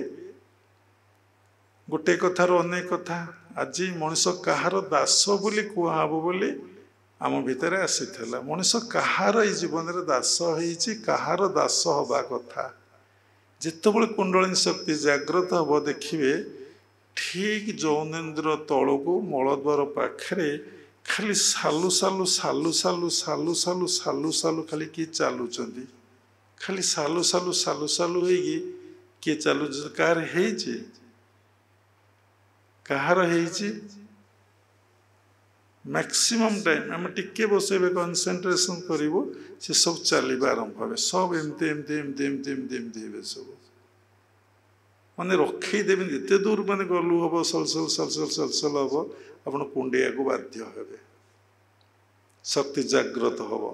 गोटे कथार अनेक कथा। आज मनीष कहार दास बोली कहब बोली आम भितर आसीला। मनीष कहार जीवन में दास होइछि कहार दास हवा कथा। जितेबाला कुंडलिनी शक्ति जाग्रत हम देखिए ठीक जौनेन्द्र तलू मलद्वार पाखे खाली सालु सालु सालु सालु सालु सालु सालु सालु खाली किए चलुंट खाली सालु सालु सालु सालु हो किए चलु कार कहार मैक्सिमम टाइम आम टिके बसइबे कनसेंट्रेशन करिवो से सब चलवा आरंभ हे सब एमती एमती एमती एमती एमती एमती हे सब माने रखई देबे एते दूर माने गलु हबो सलसल सलसल सलसल हबो आपण कुंडिया को बाध्य हेबे शक्ति जाग्रत हबो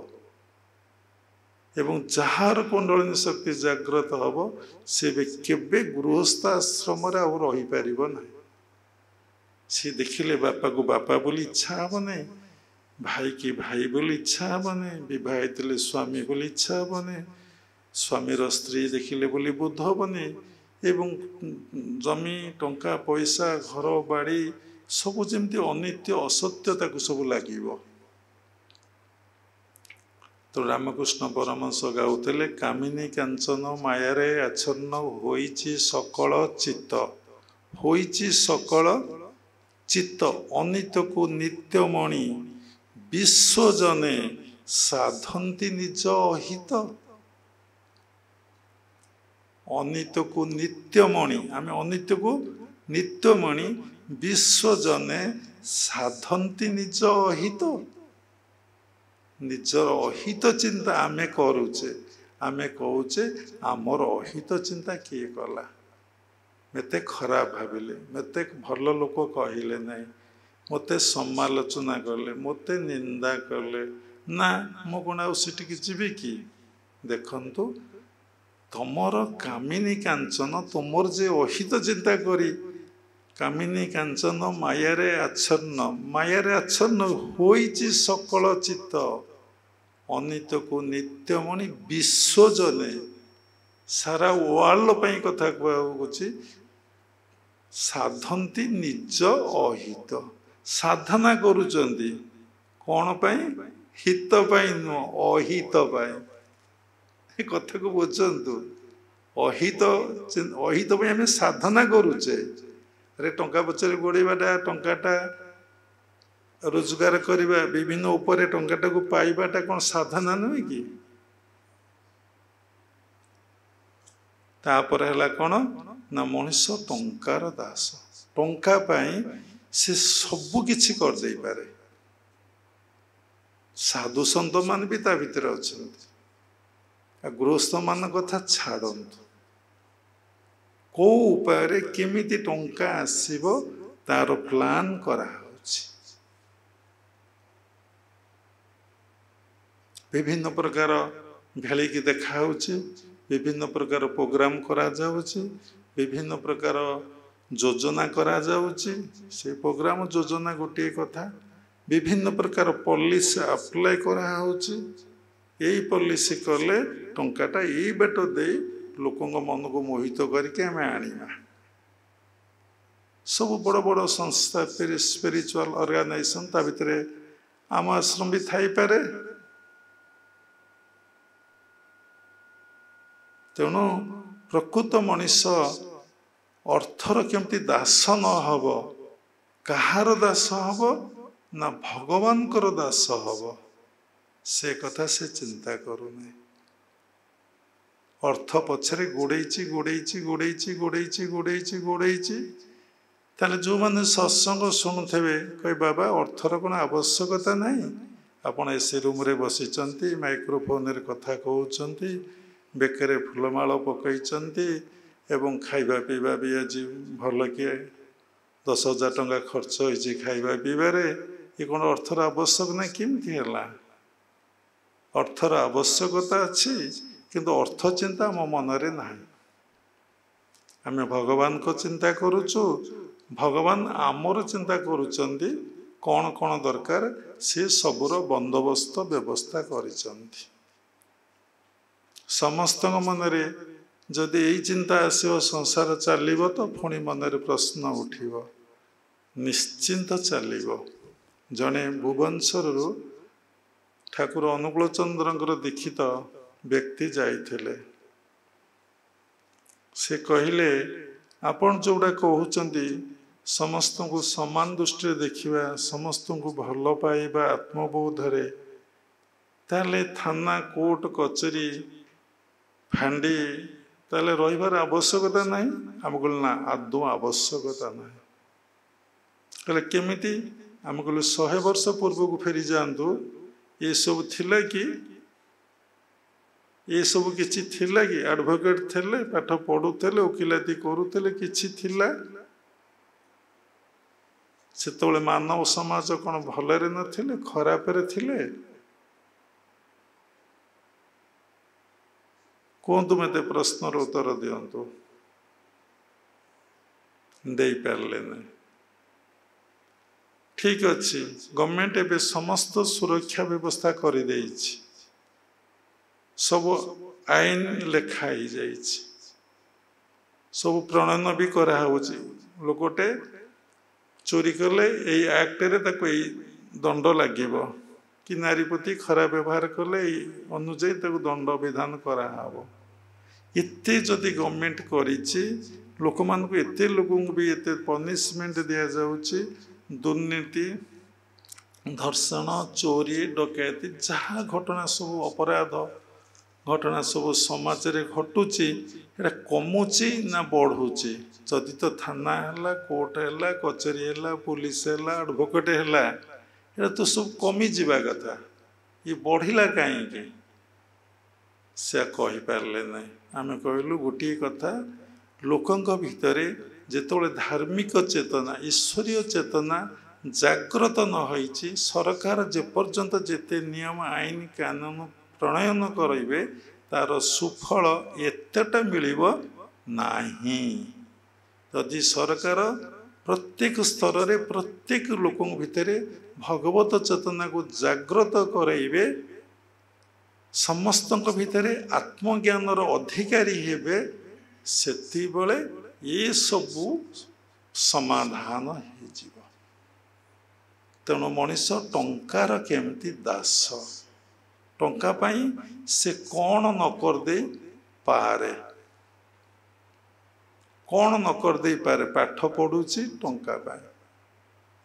एवं जहार कुंडलिनी शक्ति जाग्रत हबो से केबे गृहस्थ आश्रम रे आ रही परिबो ना। सी देखिले बापा को बापा बोली इच्छा हे ना भाई की भाई बोली इच्छा हे ना विवाहित स्वामी बोली इच्छा हे ना स्वामीर स्त्री देखिले बोली बोध हेनी एवं जमी टंका पैसा घर बाड़ी सब जमती अनित्य असत्यता को सब लगे। तो रामकृष्ण परमहंस गाउले कामिनी कांचन मायारे आच्छन्न होइछि सकल चित्त होइछि सकल चित्त अनित को नित्यमणि विश्वजने साधंती निज अहित। अनित को नित्यमणि आम अनित को नित्यमणि विश्वजने साधंती निज अहित। निजर अहित चिंता आमे करुचे आमे कहूचे आमर अहित चिंता किए कला मते खराब भाविले मते भल लोक कहले नहीं मते समालोचना कले मते निंदा कले ना मो कौन आठिक जीवी कि देखंतु तुमर कामिनी कांचन तुमर जे अहित चिंता करी कामिनी कांचन मायारे आच्छन्न होइछि सकल चित्त अनित को नित्यमणि विश्वजने सारा वर्ल्ड पई कथा कहूँ साधंती निज अहित साधना करुचंदी कौन पाई हित पाई नुह अहित पाई कथा को बुझंतु अहित अहित पाई आम साधना करुचे अरे टंका पचर गोड़ाटा टंकाटा रोजगार करवा विभिन्न उपरे टंकाटा को पाइबाटा कौन साधना नुहे कि तापर है कौन ना मनीष टंकार दास टंका पाई से सबु किछि कर दे पारे। साधु सन्त मान भी ता भितर अच्छा गृहस्थ मान कथा छाड़ंतु को उपाय केमिति टंका आसीबो तार प्लान करा विभिन्न प्रकार भेली की देखा विभिन्न प्रकार प्रोग्राम करा जाउछि विभिन्न प्रकार योजना करा जाउछि से प्रोग्राम योजना गोटे कथा विभिन्न प्रकार पॉलिसी अप्लाई करा होछि यही पॉलिसी कले टंकाटा यही बाट दे लोकों मन को मोहित करके आम आनिमा सब बड़ बड़ संस्था स्पिरिचुअल ऑर्गेनाइजेशन ता भितर आम आश्रम भी थाई पारे तेणु प्रकृत मनीष अर्थर केमती दास न हब कहार दास हब ना भगवान कर दास हब से कथा से चिंता करूने अर्थ पछरे गोड़ेची गोड़ेची गोड़ेची गोड़ेची गोड़ेची गोड़ेची ताले जो माने सत्संग शुणुथे कहे बाबा अर्थर कौन आवश्यकता नहीं आपण एसी रूम रे बसी माइक्रोफोन रे कथा कहउचंती बेकरे फूलमाल पकईचंती एवं खाइबा पीवा भी आज भल किए 10,000 टंका खर्च होइछि खाइबा पीबारे ये कौन अर्थर आवश्यक ना केमती है अर्थर आवश्यकता अच्छी किंतु अर्थ चिंता मो मनरे ना आम भगवान को चिंता करुचु भगवान आमर चिंता करुचंती कौन कौन दरकार से सबुर बंदोबस्त व्यवस्था करिचंती समस्त मनरे जदि यही चिंता आसो संसार चलो तो पुणी मनरे प्रश्न उठिब निश्चिंत चलो जड़े भुवनेश्वर ठाकुर अनुकूल चंद्र दीक्षित व्यक्ति जाइथिले से कहले आपण जोड़ा कहउचंती समस्त को समान दृष्टि देखिबा समस्त को भल पाइबा आत्मबोधरे ताले थाना कोर्ट कचेरी फांडी ताले रहिबार आवश्यकता नहीं आम कहलु ना आदौ आवश्यकता नहीं कहले केमिति आम कहलु 100 वर्ष पूर्व को फेरी जातु ये सब थिला कि ये सब किछि थिला कि एडवोकेट थिले पाठ पढ़ुले वकिलाती करुले किछि थिला सेतबेले मानव समाज कौन भलरे नथिले खरापरे थिले कहतु मत प्रश्नर उत्तर दिंतु दे पारे नहीं ठीक अच्छे गवर्नमेंट एवं समस्त सुरक्षा व्यवस्था कर सब आईन लेखाई जाइए सब प्रणयन भी कराऊँच लोकटे चोरी कले यही एक्ट रे दंड लगे कि नारी प्रति खराब व्यवहार कले अनुजाई दंड विधान कराव एते जदि गवर्नमेंट करिछि लोक मान को एते लोक भी एते पनिशमेंट दिया जाउछि दुर्नीति धर्षण चोरी डकैती जहाँ घटना सब अपराध घटना सब समाज रे घटुची एटा कमुची ना बढ़ुची जदि तो थाना है कोर्ट है कचेरी है पुलिस है एडवोकेट है ये तो सब कमी जावा कथा ये बढ़ला कहीं से कही पारे ना आम कहलु गोटे कथा लोकों भितर जिते धार्मिक चेतना ईश्वरीय चेतना जागृत न होइछि सरकार जेपर्यंत जेते नियम आईन कानून प्रणयन करेंगे तार सुफल एतेटा मिलिबो नाही यदि सरकार प्रत्येक स्तर रे प्रत्येक लोकों भितर भगवत चेतना को जागृत करेंगे समस्त भितर आत्मज्ञान अधिकारी हेबे सेति बेले ये सबू समाधान हो तेणु मनीष टंकार केमती दास टंका पाई से कौन न कर दे पारे कौन न कर दे पारे पाठ पढ़ुची टंका पाई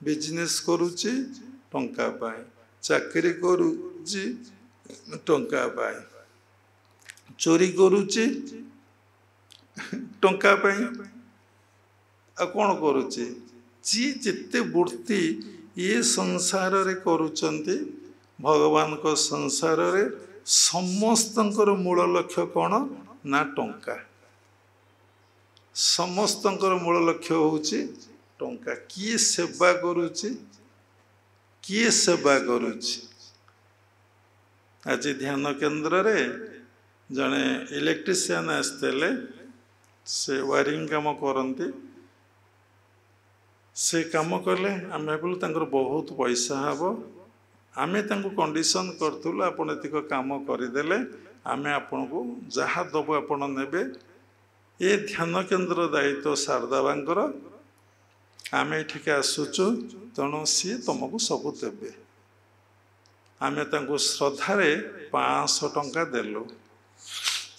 बिजनेस करुची टंका पाई चाकरी करुची टंका पाई चोरी करुची टंका पाई आ कौन करुची जी जिते वृत्ति ये संसार रे करुचंती भगवान को संसार रे समस्तंकर मूल लक्ष्य कौन ना टंका समस्तंकर मूल लक्ष्य होउची टंका किए सेवा करुची किए सेवा करुची आज ध्यान केंद्र रे जने इलेक्ट्रिशियन आसते से वायरिंग काम करती से काम कले आम भाविलु बहुत पैसा हम आमे तांको कंडीशन करथुलु आपण एतिक काम करिदेले आमे आपनको जहा दबो आपण नेबे ए ध्यान केन्द्र दायित्व शारदा बांकर आमे एठिके आसुचु तेणु सी तुमको सबु देबे आमे तांको श्रद्धारे 500 टंका देलु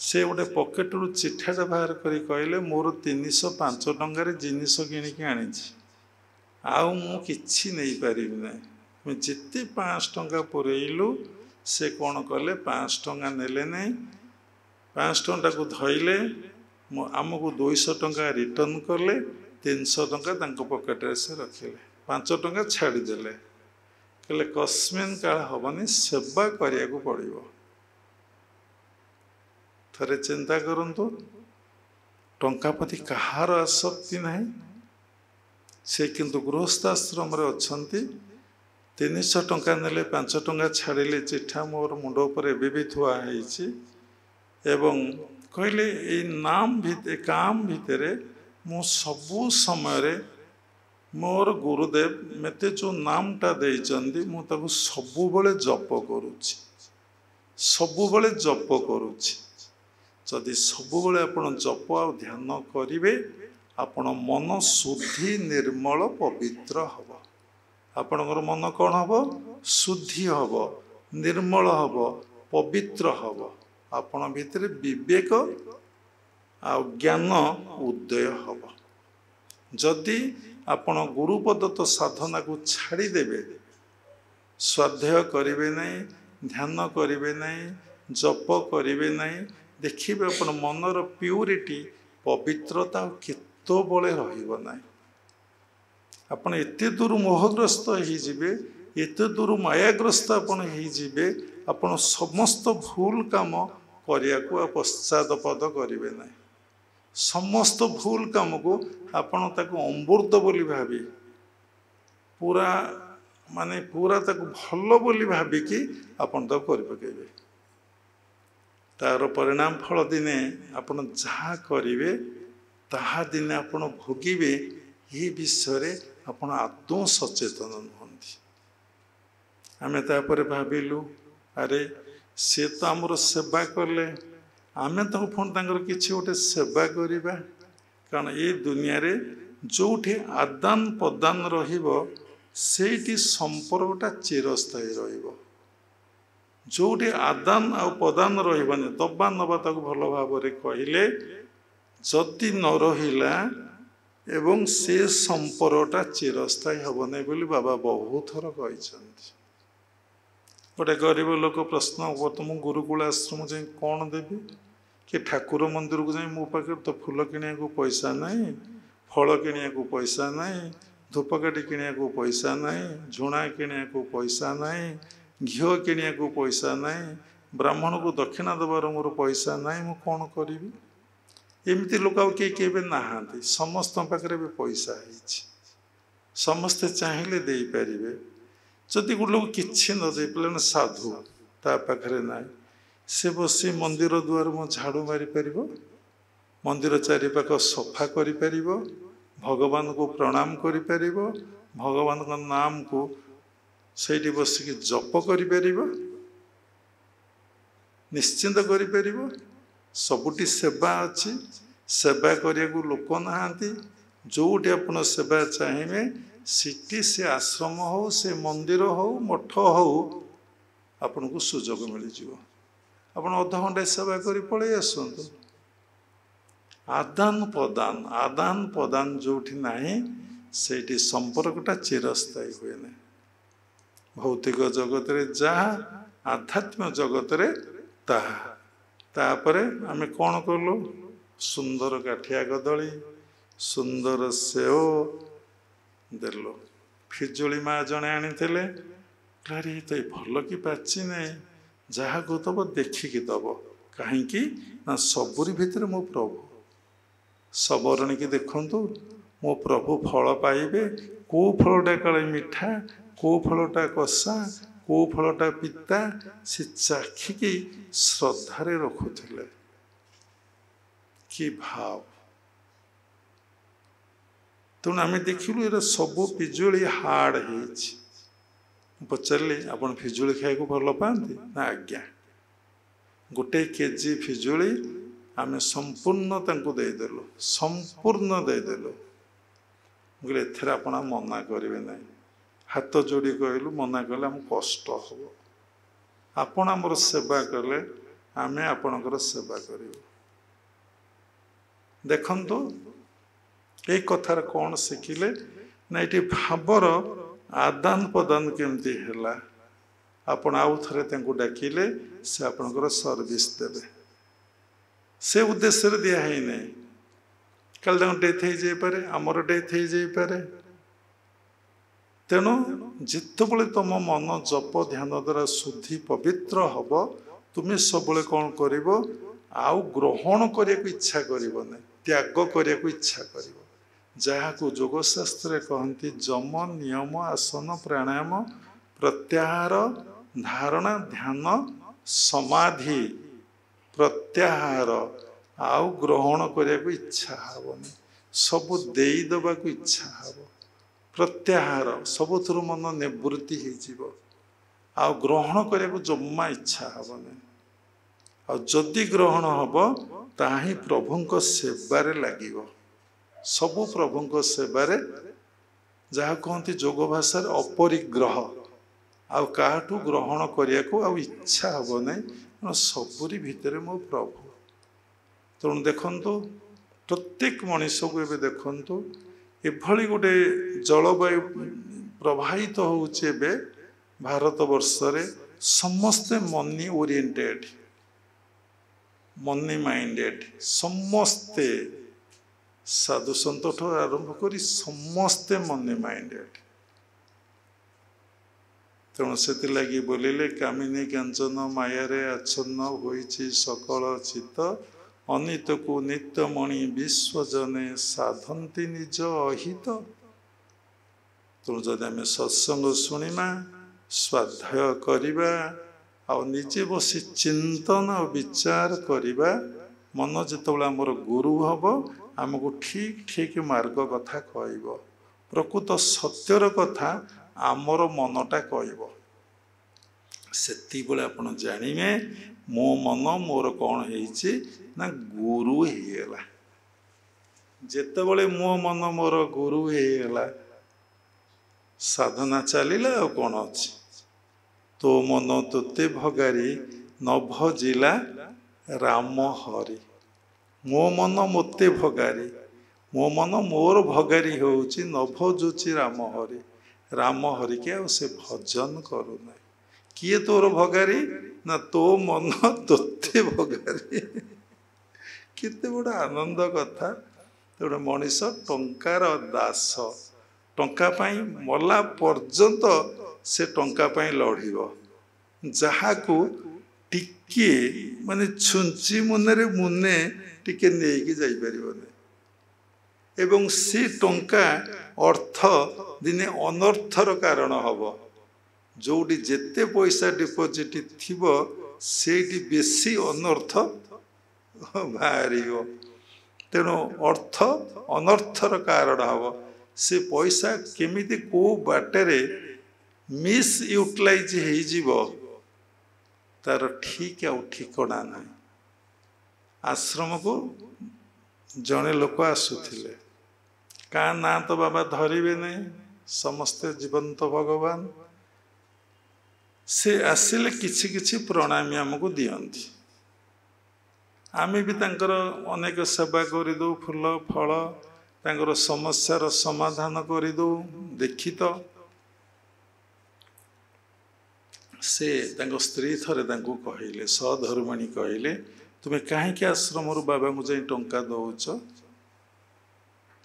से गोटे पकेट रु चिठाटा बाहर करी कहले मोर 305 टंकार जिनिस किणिकी आनी आउ मु किछि नहीं पारिबि ना जिते 5 टंका पुरेलु से कौन कले 5 टंका नेले नहीं 5 टंका को धइले आमको 200 टंका रिटर्न कले 300 टंका तांको पकेट रे से रखिले 5 टंका छाड़ी देले कहले कस्मिन काल हबनी सेवा करिया को पड़िबो थरे चिंता करंतु टंका प्रति कहार आसक्ति नहीं से किंतु गृहस्थाश्रम रे अछंती 300 टंका नेले 5 टंका छाड़िले चिठा मोर मुंड उपर एबे भी थुआ हैछि एवं कहले ए नाम भिते काम भितरे मु सबु समय रे मोर गुरुदेव मते जो नामटा देइचंदी मु ताकु सबु बेले जप करूछि सबु बेले जप करूछि जदि सबु बेले आपण जप आ ध्यान करिवे आपण मन शुद्धि निर्मल पवित्र हबो आपणकर मन कौन हम शुद्धि हम निर्मल हम पवित्र हम आपण भितर विवेक आ ज्ञान उदय हम जदि आपण गुरुपदत्त साधना को छाड़देवे स्वाध्याय करेंगे नहीं ध्यान करेंगे नहीं जप करेंगे नहीं देखिए अपन मनर प्यूरिटी पवित्रता केतबले रहिबो नहीं आपण एते दूर मोहग्रस्त होइजिबे एते दूर मायाग्रस्त आपण होइजिबे आपण समस्त भूल काम करिया को पश्चातपद करिवे नाही समस्त भूल काम को आपण ताको अमृत बोली भाबी पूरा माने पूरा ताको भल बोली भाबी कि आपण तो करि पकेबे तार परिणाम फल दिने आपण जहा करिवे ताहा दिने आपण भोगिबे ये विषय आपण आदौ सचेतन नुहंती आमे तापर भाबिलु अरे से तो आमर सेवा कले आमे तो पुणी तांकर किछि गोटे सेवा करिबा कारण ये दुनिया रे जोठी आदान प्रदान रहिबो सेठी संपर्कटा चिरस्थायी रहिबो जोठी आदान आ प्रदान रहिबने दबा नबा ताको भल भाव रे कहिले जति न रहिला एवं से संपर्कटा चिरस्थायी हम नहीं बोली बाबा बहुत थर कही गोटे गरीब लोक प्रश्न तुम गुरुकुल आश्रम जाए कौन देवी कि ठाकुर मंदिर को जाए मो पाखे तो फूल किणा को पैसा नहीं फल किणा को पैसा नहीं धूपकाठी किणा को पैसा नहीं झुणा किणा को पैसा नहीं घीओ किणा को पैसा नहीं ब्राह्मण को दक्षिणा देवार मोर पैसा नहीं मु कौन करी एमती लोक किए नहांती समस्त पाखे भी पैसा है समस्ते चाहिए दे पारे जदि गोटे लोग किसी न दे पारे साधु ता पाखे ना से बसी मंदिर दुआर मो झाड़ू मारी पार मंदिर चारिपाख सफा कर भगवान को प्रणाम कर भगवान का नाम को से बसिक जप कर निश्चिंत कर सबुटी सेवा अच्छी सेवा करने को लोक नहांती जोटी आप सेवा चाहिए सिटी से आश्रम हो से मंदिर हो मठ हो आपन को सुजोग मिल जाव आप अध घंटे सेवा कर पलि आसतु आदान प्रदान जोठी नाही सेठी संपर्कटा चिरस्थायी हुए ना भौतिक जगत रे जहा आध्यात्मिक जगत रे ताहा तापरे आमे कौन कलु सुंदर काठिया कदली सुंदर सेव देलो फिजुली माँ जड़े आनी अरे तो भल कि पाची नहीं जहाँ को दब देखिकी दब कहीं ना सबुरी भितर मो प्रभु सबरणी की देखु मो प्रभु फल पाइबे को फलटा काले मिठा को फलटा कषा को फलटा पिता से चाखिकी श्रद्धारे रखुले कि भाव तेणु आम देखिलु ये सब पिजुली हार्ड पचारि आपण फिजुली खाइक भल पाती ना आज्ञा गोटे केजी फिजुली आम संपूर्ण देदेलु संपूर्ण देदेलु बोले एथेर आपण मना करेंगे ना हाथ जोड़ी कहलु मना कले आम कष्ट हम आपण आमर सेवा कले आमे आपणकर सेवा करूँ देखंतु ये कथार कौन शिखिले ना ये भावर आदान प्रदान केमती है आपण आउ थे डाकिले से आपणकर सर्विस देवे से उद्देश्य दिया ही नहीं कल डेथ हो जापे आमर डेथ हो जापे तेणु जितेबले तुम मन जप ध्यान द्वारा शुद्धि पवित्र हम तुम्हें सब कौन कर आउ ग्रहण करने को इच्छा कर त्याग करने को इच्छा कर जहाँ को योगशास्त्र कहती जम नियम आसन प्राणायाम प्रत्याहार धारणा ध्यान समाधि प्रत्याहार आउ ग्रहण करने को इच्छा हेनी सबू देदबा को इच्छा हे प्रत्याहार सबुथ मन निवृत्ति हो ग्रहण करने को जमा इच्छा हेनी आदि ग्रहण हम ताही प्रभु सेवारे लगे सबू प्रभु सेवारे जहाँ कहती जोग भाषा अपरिग्रह आठू ग्रहण करने को इच्छा हम ना सबुरी भितर मो प्रभु तेणु देखु प्रत्येक मनीष को एवं देखु एभली गोटे जलवायु प्रवाहित होचे भारत वर्षरे समस्ते मनी ओरिएंटेड मनी माइंडेड समस्ते साधु सन्त आरंभ कर समस्ते मनी माइंडेड तेणु से लगी बोलिले कामिनी कांचन मायारे आच्छन्न होइछि सकल चित्त अनित को नित्यमणि विश्वजने साधंती निज अहित तेणु जदि आम सत्संग शुणा स्वाध्याय करवा आ निजे बसी चिंतन और विचार करवा मन जिते आमर गुरु हम आमको ठीक ठीक मार्ग कथा कह प्रकृत सत्यर कथा आमर मनटा कह से आप जानवे मो मन मोर कौन है ना गुरु होगा जिते मो मन मोर गुरु होगा साधना चलला आ कौन अच्छी तो मन तोते भगारी न भजिला राम हरि मो मन मोते भगारी मो मन मोर भगारी होउची न भजुची राम हरि के से भजन करूना किए तोर भगारी ना तो मन तोते भगारी केते बड़ा आनंद कथा गोटे मनीष टंकार दास टंका पाई मला पर्यंत से टंका पाई लड़िब जहाँ को टिके माने छुंची मुने मुने टिके नहीं जापर एवं से टंका अर्थ दिने अनर्थर कारण हम जोटी जेते पैसा डिपोजिट थी से बेसी अनर्थ बाहर तेणु अर्थ अनर्थर कारण हम से पैसा केमिति को बाटेरे मिस यूटिलाइज हो तार ठीक आ ठिकना ना आश्रम को जड़े लोक आसुले का ना तो बाबा धरवे नहीं समस्ते जीवंत भगवान से आसिले किछि किछि प्रणामी आमको दियंती आमे भी तांकर अनेक सेवा कर दो फूल फल तांकर समस्यार समाधान कर दो देखी तो से स्त्री थरे कहले सधर्मणी कहले तुम्हें कहीं आश्रम बाबा को जाई टंका दौच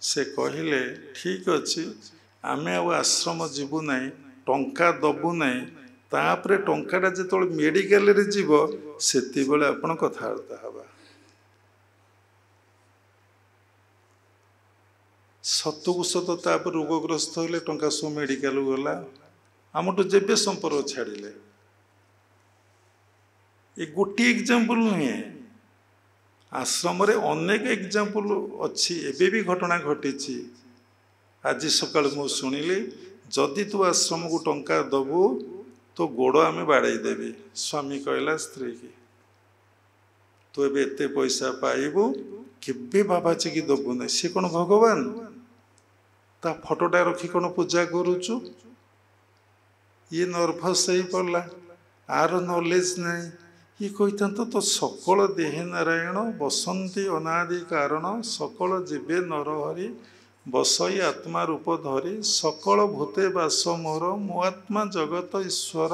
से कहले ठीक अच्छे आमे आश्रम जीवु ना टंका दबु ना तापरे टंकाटा जो मेडिकल रे जीव सेति बेले आपण कथबार्ता हवा सतुक सत तापर रोगग्रस्त होले टंका सब मेडिकल गला आमठू जेबे संपर्क छाड़िले ये गोटे एग्जाम्पल नुहे आश्रम रे अनेक एग्जाम्पल अच्छी एबे भी घटना घटी आज सकाल मु शुणिली जदि तू आश्रम को टंका दबु तो गोड़ आम बाड़े देवी। स्वामी कहला स्त्री की तू एबे एते पैसा पाइबू केबे बाबा चिकी दबु ना। सी कौन भगवान ता फोटोटा रखी कौन पूजा करुचु। ये नर्भस हो पड़ा आर नॉलेज नहीं। ये कही तो सकल देहे नारायण बसंती अनादि कारण सकल जीवे नरहरि बसई आत्मा रूप धरी सकल भूते बास मोर मो आत्मा जगत ईश्वर।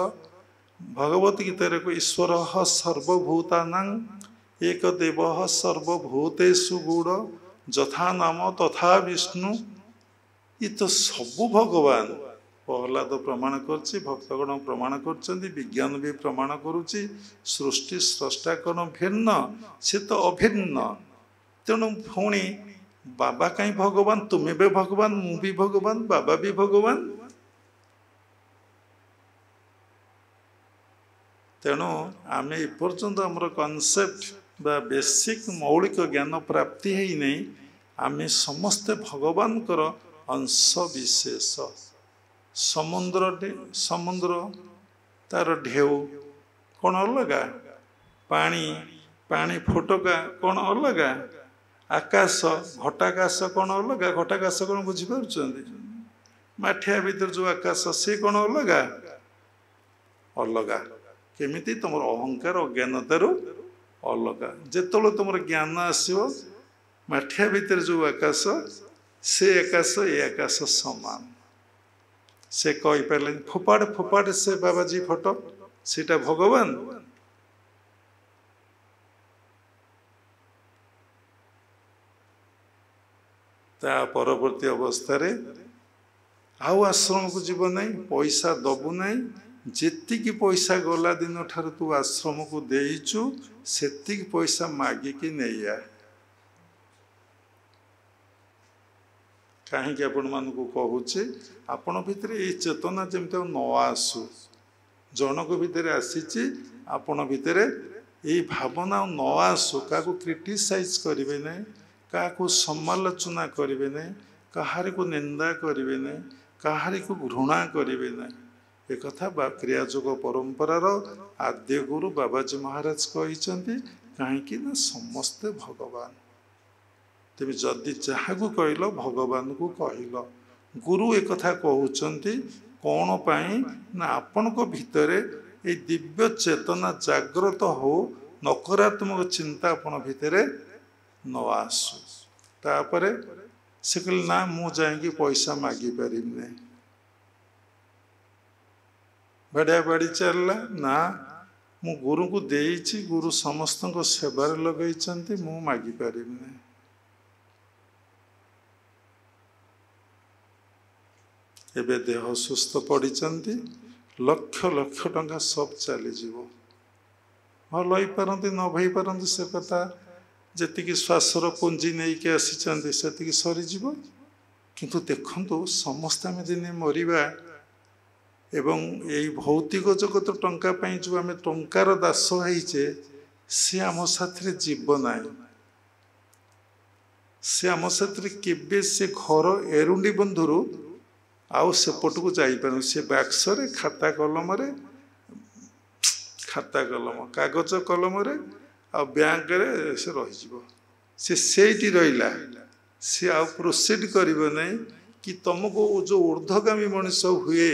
भगवत गीता को ईश्वर सर्वभूतानां एक देव सर्वभूतेषु गूढ़ जथा नाम तथा विष्णु। ये तो सबु भगवान। प्रहलाद प्रमाण करछि, भक्तगण प्रमाण करछन्ति, विज्ञान भी प्रमाण करुछि। सृष्टि स्रष्टा कौन भिन्न से तो अभिन्न। तेणु पुणी बाबा कहीं भगवान, तुम्हें भी भगवान, मु भी भगवान, बाबा भी भगवान। तेणु आम एपर्यंत आमर कनसेप्ट बा बेसिक मौलिक ज्ञान प्राप्ति है नहीं। आम समस्ते भगवान कर अंश विशेष। समुद्र तार ढेउ कौन अलगा, पानी पानी फोटका कौन अलगा, आकाश घटाकाश कौन अलगा। घटाकाश कौन बुझीपार माठिया भीतर जो आकाश से कौन अलगा अलगा। केमिति तुम अहंकार अज्ञानतार अलगा। जेतोले तुम ज्ञान आसो माठिया भीतर जो आकाश से आकाश ये आकाश समान। से कही पारे फोपाड़ फोपाड़ से बाबाजी फोटो सीटा भगवान। ता परवर्ती अवस्था आउ आश्रम को जीव नहीं, पैसा दबु नहीं। जेतिकी पैसा गला दिन ठार तू आश्रम को देइचु सेतिकी पैसा मागिकी नहीं आ। कहीं आपण मानक कहूचे आपण भितर ये चेतना जमते न आसु। जनक भितर आसी आपण भितर ये भावना न आसु। क्या क्रिटिसाइज करेंगे नहीं, क्या समालोचना करेंगे नहीं, कहारी को निंदा करेंगे नहीं, कहारी को घृणा करेंगे नहीं। एक कथा क्रियायोग परंपरार आद्य गुरु बाबाजी महाराज कहते कहीं ना समस्ते भगवान। तेज जदि जहाँ को कहल भगवान को कहल। गुरु एक कथा कहते कौन पाई ना आपण को भितर ये दिव्य चेतना जागृत हो, नकारात्मक चिंता आपण भितर न आसु। तापर से कहले ना मु जाएंगे पैसा मागी पारि नहीं। बाड़िया बाड़ी चलला ना मु गुरु को देइछि, गुरु समस्त को सेवार लगैछन्ति, मु मागी पारि नहीं। एबे देह सुस्थ पड़िचन्ति, लक्ष लक्ष टंका सब चली जीवो। भल हो पारती न भई पारती से कथा। जेतिकी श्वासर पुंजी नहीं के आसी सेतिकी सरीजीव। किंतु देखंतु समस्त आम दिने मरिबा एवं यही भौतिक जगत टंका पाई जो आम टंकार दास होइचे से आम साथी जीव ना। से आम साथी केबे से घर एरुंडी बंधुरु आउ सेपट को जापर। से बाक्सरे खाता कलम कागज कलम आ बैंक से रही से रहा। सी आउ प्रोसीड कर नहीं कि तुमको जो ऊर्ध्वगामी मनुष्य हुए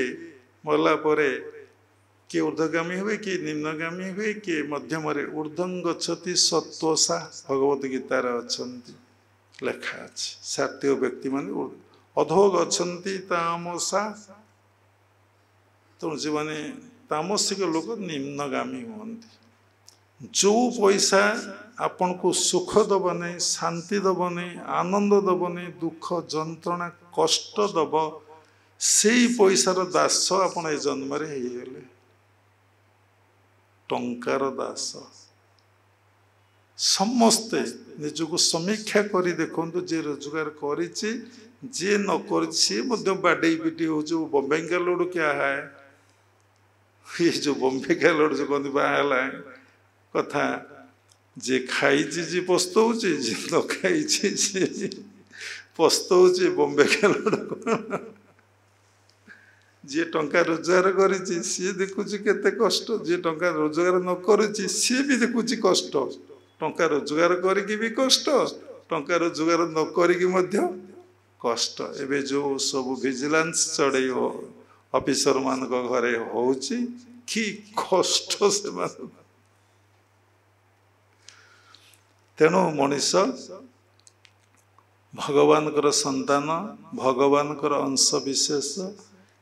मरला परे किए ऊर्ध्वगामी हुए कि निम्नगामी हुए कि मध्यम ऊर्ध्वं गच्छति सत्वसा भगवत गीतार अच्छी लेखा अच्छे। सात्विक व्यक्ति मान अधो गच्छन्ति तामसा। तेणु जो मैंने तामसिक लोक निम्नगामी हुंती। जो पैसा आपन को सुख दब नहीं, शांति दब नहीं, आनंद दब नहीं, दुख जंत्रणा कष्ट दब, से पैसार दास आपन ए जन्म रे गले। टंकार दास। समस्ते निजको समीक्षा करी देखंतु जे रोजगार करिछि जे न करिछि मध्य बाडे पिटी हो। जो बॉम्बे का लोड क्या है, ये जो बॉम्बे का लोड जो कहते बाहला कथा जे खाई जे पस्तौचे, जे न खाई जे पस्तौचे। बॉम्बे का लोड जी टंका रोजगार करिछि सी देखुछि केते कष्ट जी टंका रोजगार न करुछि सी भी देखुछि कष्ट टंका रोजगार करिकि भी कष्ट टंका रोजगार न करिकि मध्य कष्ट एबे जो सब विजिलेंस चढ़ई ऑफिसर मान घरे होउछि कि कष्ट से तेणु मनीष भगवान संतान भगवान अंश विशेष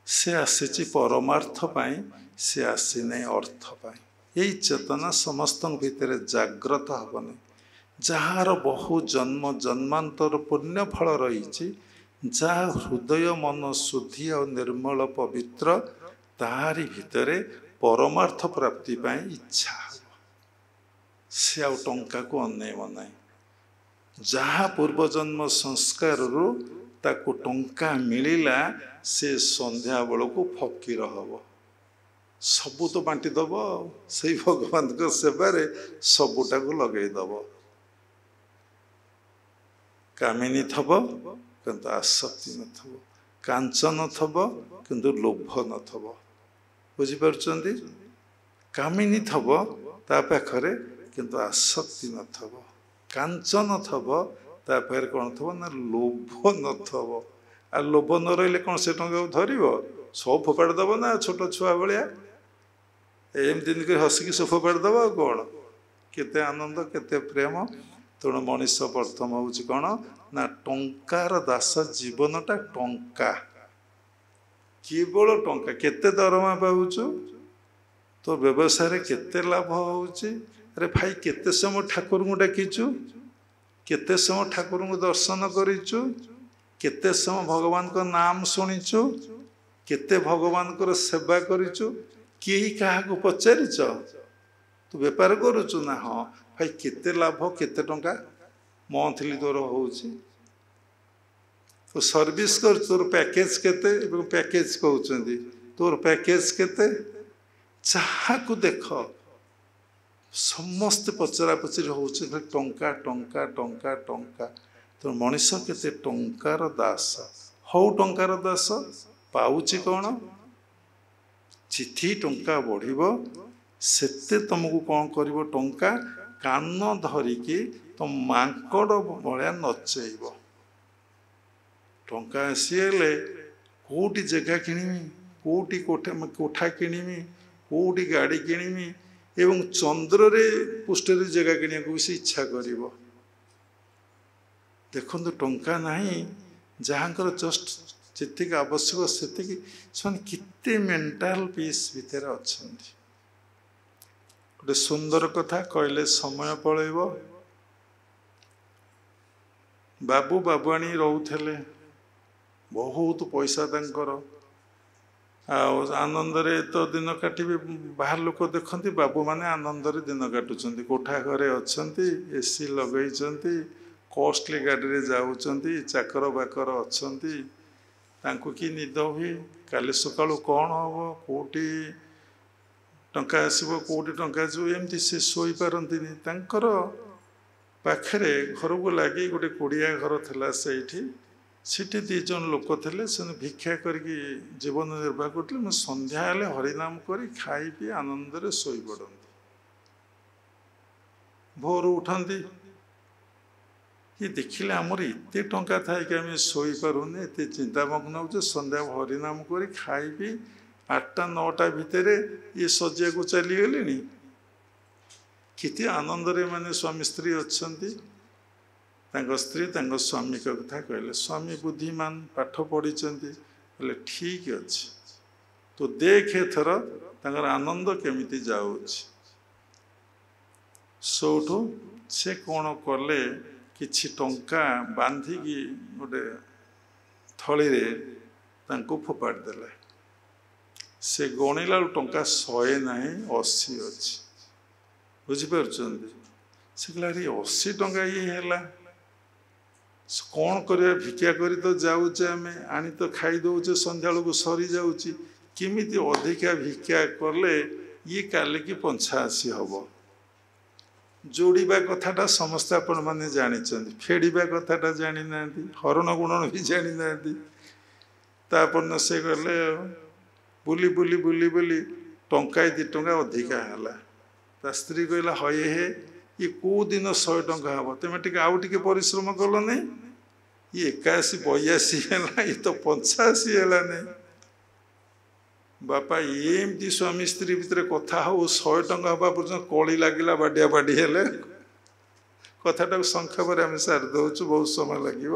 से आसी परमार्थ पाई से आसी नहीं अर्थ पाई यही चेतना समस्त भितर जाग्रत हेनी जार बहु जन्म जन्मांतर पुण्य फल रही जहाँ हृदय मन शुद्धि और निर्मल पवित्र ताहारी भितरे परमार्थ प्राप्ति पाई इच्छा से आ टंका को अनेब ना जहाँ पूर्वजन्म संस्कार रू ताकू टंका मिलिला से संध्या बेल को फकीर हम सबू तो बांटी दब से भगवान को सेवारे सबूटा को लगेदब कामिनी थब किंतु आसक्ति नथब कांचन थब किंतु लोभ नथब बुझिपारुचंदी कामिनी थब ता पाखरे किंतु आसक्ति नथब कांचन थब ता पाखरे कौन थब ना लोभ नथब आ लोभ न रही कौन से टंका धरब सब फोपाड़ दब ना छोट छुआ भाया एमती हसिकी सब फोपाड़ दब आ कौन केते आनंद केते प्रेम तेणु मनीष प्रथम हूँ कौन ना टंकार दास जीवनटा टंका केवल टंका केते दरमा पाऊचु तो व्यवसाय केते लाभ होउची अरे भाई केते समय ठाकुर को डाकिचु केते समय ठाकुर को दर्शन करिचु केते समय भगवान को नाम शुणीचु केते भगवान को सेवा करिचु केही काहा को पचारिच तू बेपार करुचु ना हाँ भाई केते लाभ केते टंका मंथली तोर होउची तो सर्विस कर तोर पैकेज केते पैकेज कहउचंदी तोर पैकेज केते जहाँ को देख समस्त पचरा पचरी होउची टंका टंका टंका टंका तो मनीष केते टंकार दास हौ टंकार दास पाउची कौन चिठी टंका बढ़िबो सेते तुमको कौन करिवो टंका कान धरिकी तुम मांकड़ भाया नचेब टंका आसीगले कोटी जगह किणीमी कोटी कोठा किणीमी कोटी गाड़ी किणीमी एवं चंद्र रे पृष्ठ जगह किणा को भी इच्छा करिवो देखो टंका नहीं जहाँकर जस्ट जितक आवश्यक से किते मेंटाल पीस भितर अच्छा गोटे सुंदर कथा कहले समय पलैब बाबू बाबुआणी रोथे बहुत पैसा तंकर आनंद रे तो दिन काटिबे बाहर लोक देखती बाबू माने आनंद रे दिन काटुचंती कोठा घरे अच्छंती एसी लगैचंती कॉस्टली गाड़ी रे जाउचंती चाकर बाकर अच्छंती तांको की निद हुए काली सकाळु कौन हम कोटी टंका आसब कोटी टंका आसब एमती से शोई पारंतिनी तांकर पाखरे घर को लगी गोटे कुड़िया घर था सेठी दी जन लोक थे से भिक्षा करके जीवन निर्वाह करते संध्या हेले हरिनाम करी खाई पी आनंद रे शोई पड़ती भोर उठती ये देखिले आमर एत टंका था कि आम शोई पारूनी एत चिंतामग्न हो संध्या हरिनाम करी खाई पी 8टा 9टा भितर ये सज्जा को चलीगले किति आनंद रे माने स्वामी स्त्री अच्छंती स्त्री स्वामी का कथा कहले स्वामी बुद्धिमान पाठ पढ़ी बोले ठीक अच्छे तो देख एथर आनंद केमिति जाउछ सौठू से कौन कले किछि टंका बांधिकी गोटे थली रे तांको फोपाड़ देले से गणिला टंका 100 नहीं 80 अच्छी बुझिपारुचंदी से कहला 80 टंका ये है कौन करिया भिक्षा करी तो जाऊचे आम आनी तो खाई दौचे संध्या को सरी जाऊँगी किमिति अधिका भिक्षा कले ये काले की 85 हम जोड़वा कथाटा समस्त आपण मैंने जानी फेड़ा कथाटा जानी ना हरण गुणन भी जानी ना तापर से गले बुली बुली बुली बुली टंकाए 2 टंका अधिका है ता स्त्री कहला हये हे ये कौ दिन 100 टंका हम तुम टे आउ टे परिश्रम कल नहीं ये 81 82 है ये तो 85 है नहीं बापा एमती स्वामी स्त्री भितर कथा हो 100 टंका हवा पर्यटन कली लगिला बाडिया बाड़ी हेले कथाटा संक्षेप आम सारी दौचु बहुत समय लगे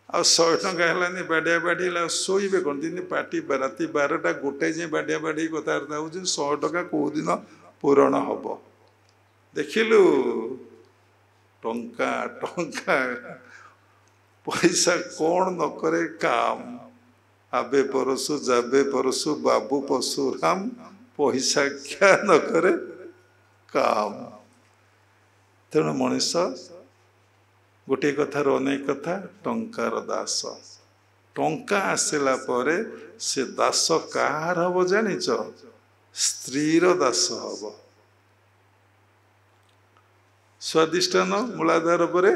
आ 100 टंका है बाडिया बाड़ी है शोबे कौन दिन पार्टी राति 12टा 1 जाए बाडिया बाड़ी कथबार्ता हो 100 टंका कौ दिन पूरण हम देखिलु टंका टंका पैसा कौन न करे काम आबे परसु जाबे परसु बाबू परशुराम पैसा क्या न करे काम तेणु मनीष गोटे कथार अनेक कथा टंकार दास टंका आसला परे से दास कहार हम जानिच स्त्रीर दास हम स्वादिष्टान मूलाधार परे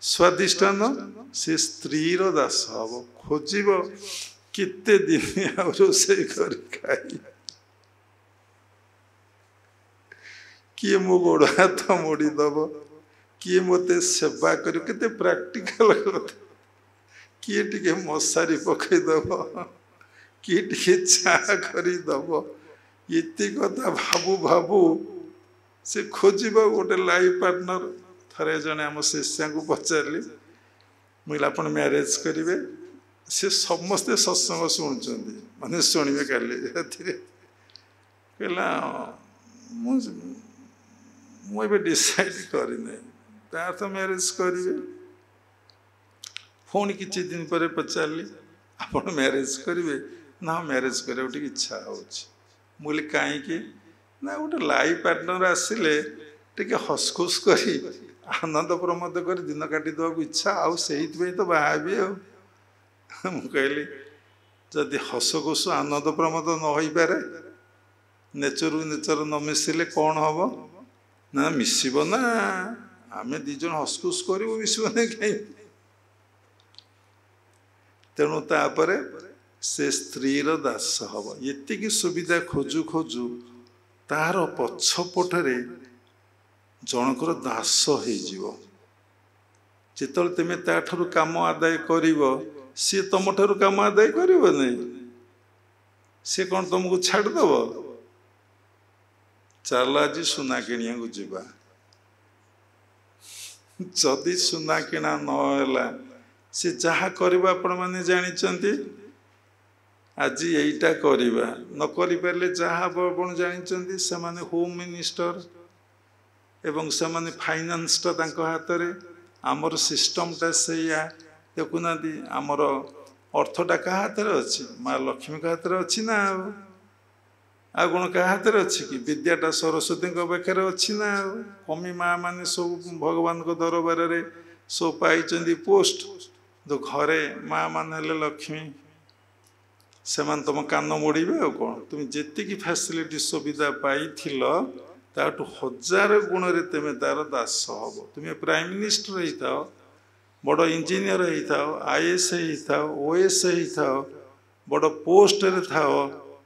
स्वादिष्टान से स्त्रीर दास हम खोजिब केते दिन रोषे कर खाई किए मो गोड़ हाथ मोड़ी दब किए मत सेवा कर केते प्रैक्टिकल किए टिके मशारी पकईदब किए टिके चाह करदब ये कथा भाबू भाबू से खोजिब गोटे लाइफ पार्टनर थरे जने आम शिष्या को पचारि मुझे आप मैरेज करेंगे से समस्ते सत्संग शुणुंट माने शुणे काली कहला मुझे डिसाइड करना तार तो मैरेज करेंगे पुणी किसी दिन पर पचारि आप मैरेज करेंगे ना मैरेज कर इच्छा हो मुझे कहीं ना गोटे लाइफ पार्टनर आसिले टे हसखुस कर आनंद प्रमोद कर दिन काटिदेवा इच्छा आउ से तो बाहबी कहली जदि हसखुस आनंद प्रमोद न हो पारे नेचर नेचर न मिसिले कौन हम ना मिसब ना आम दीज हसखुस कर मिसब ना कहीं तेणु तापर से स्त्रीर दास हम ये सुविधा खोजु खोजु तार पछपटे जनकर दास हो जिते तुम ताठू काम आदाय कर सी तुम ठार काम आदाय कर सी कौन तुमको छाड़देव चल आज सुना किणिया जावा जदि सुना किणा नहला सी जहाँ करवा आपण मैंने जानी आज यहीटा करवा न करें जहाँ आपण जानी से होम मिनिस्टर एवं से फाइनान्सटा हाथ में आमर सिस्टमटा से देखुना आमर अर्थटा क्या हाथ में अच्छी माँ लक्ष्मी का हाथ में अच्छी ना आ गुण क्या हाथ में अच्छी कि विद्याटा सरस्वती पाखे अच्छी ना कमी माँ मैंने सब भगवान को दरबार में सब पाई पोस्ट तो घरे माँ मान लक्ष्मी से तुम कान मोड़े आ कौन तुम जी फैसिलिटी सुविधा पाई ताठू 1000 गुण रे तुम तार दास हम तुम प्राइम मिनिस्टर होता बड़ इंजीनियर होता आईएएस होता ओएस होता बड़ पोस्ट रे था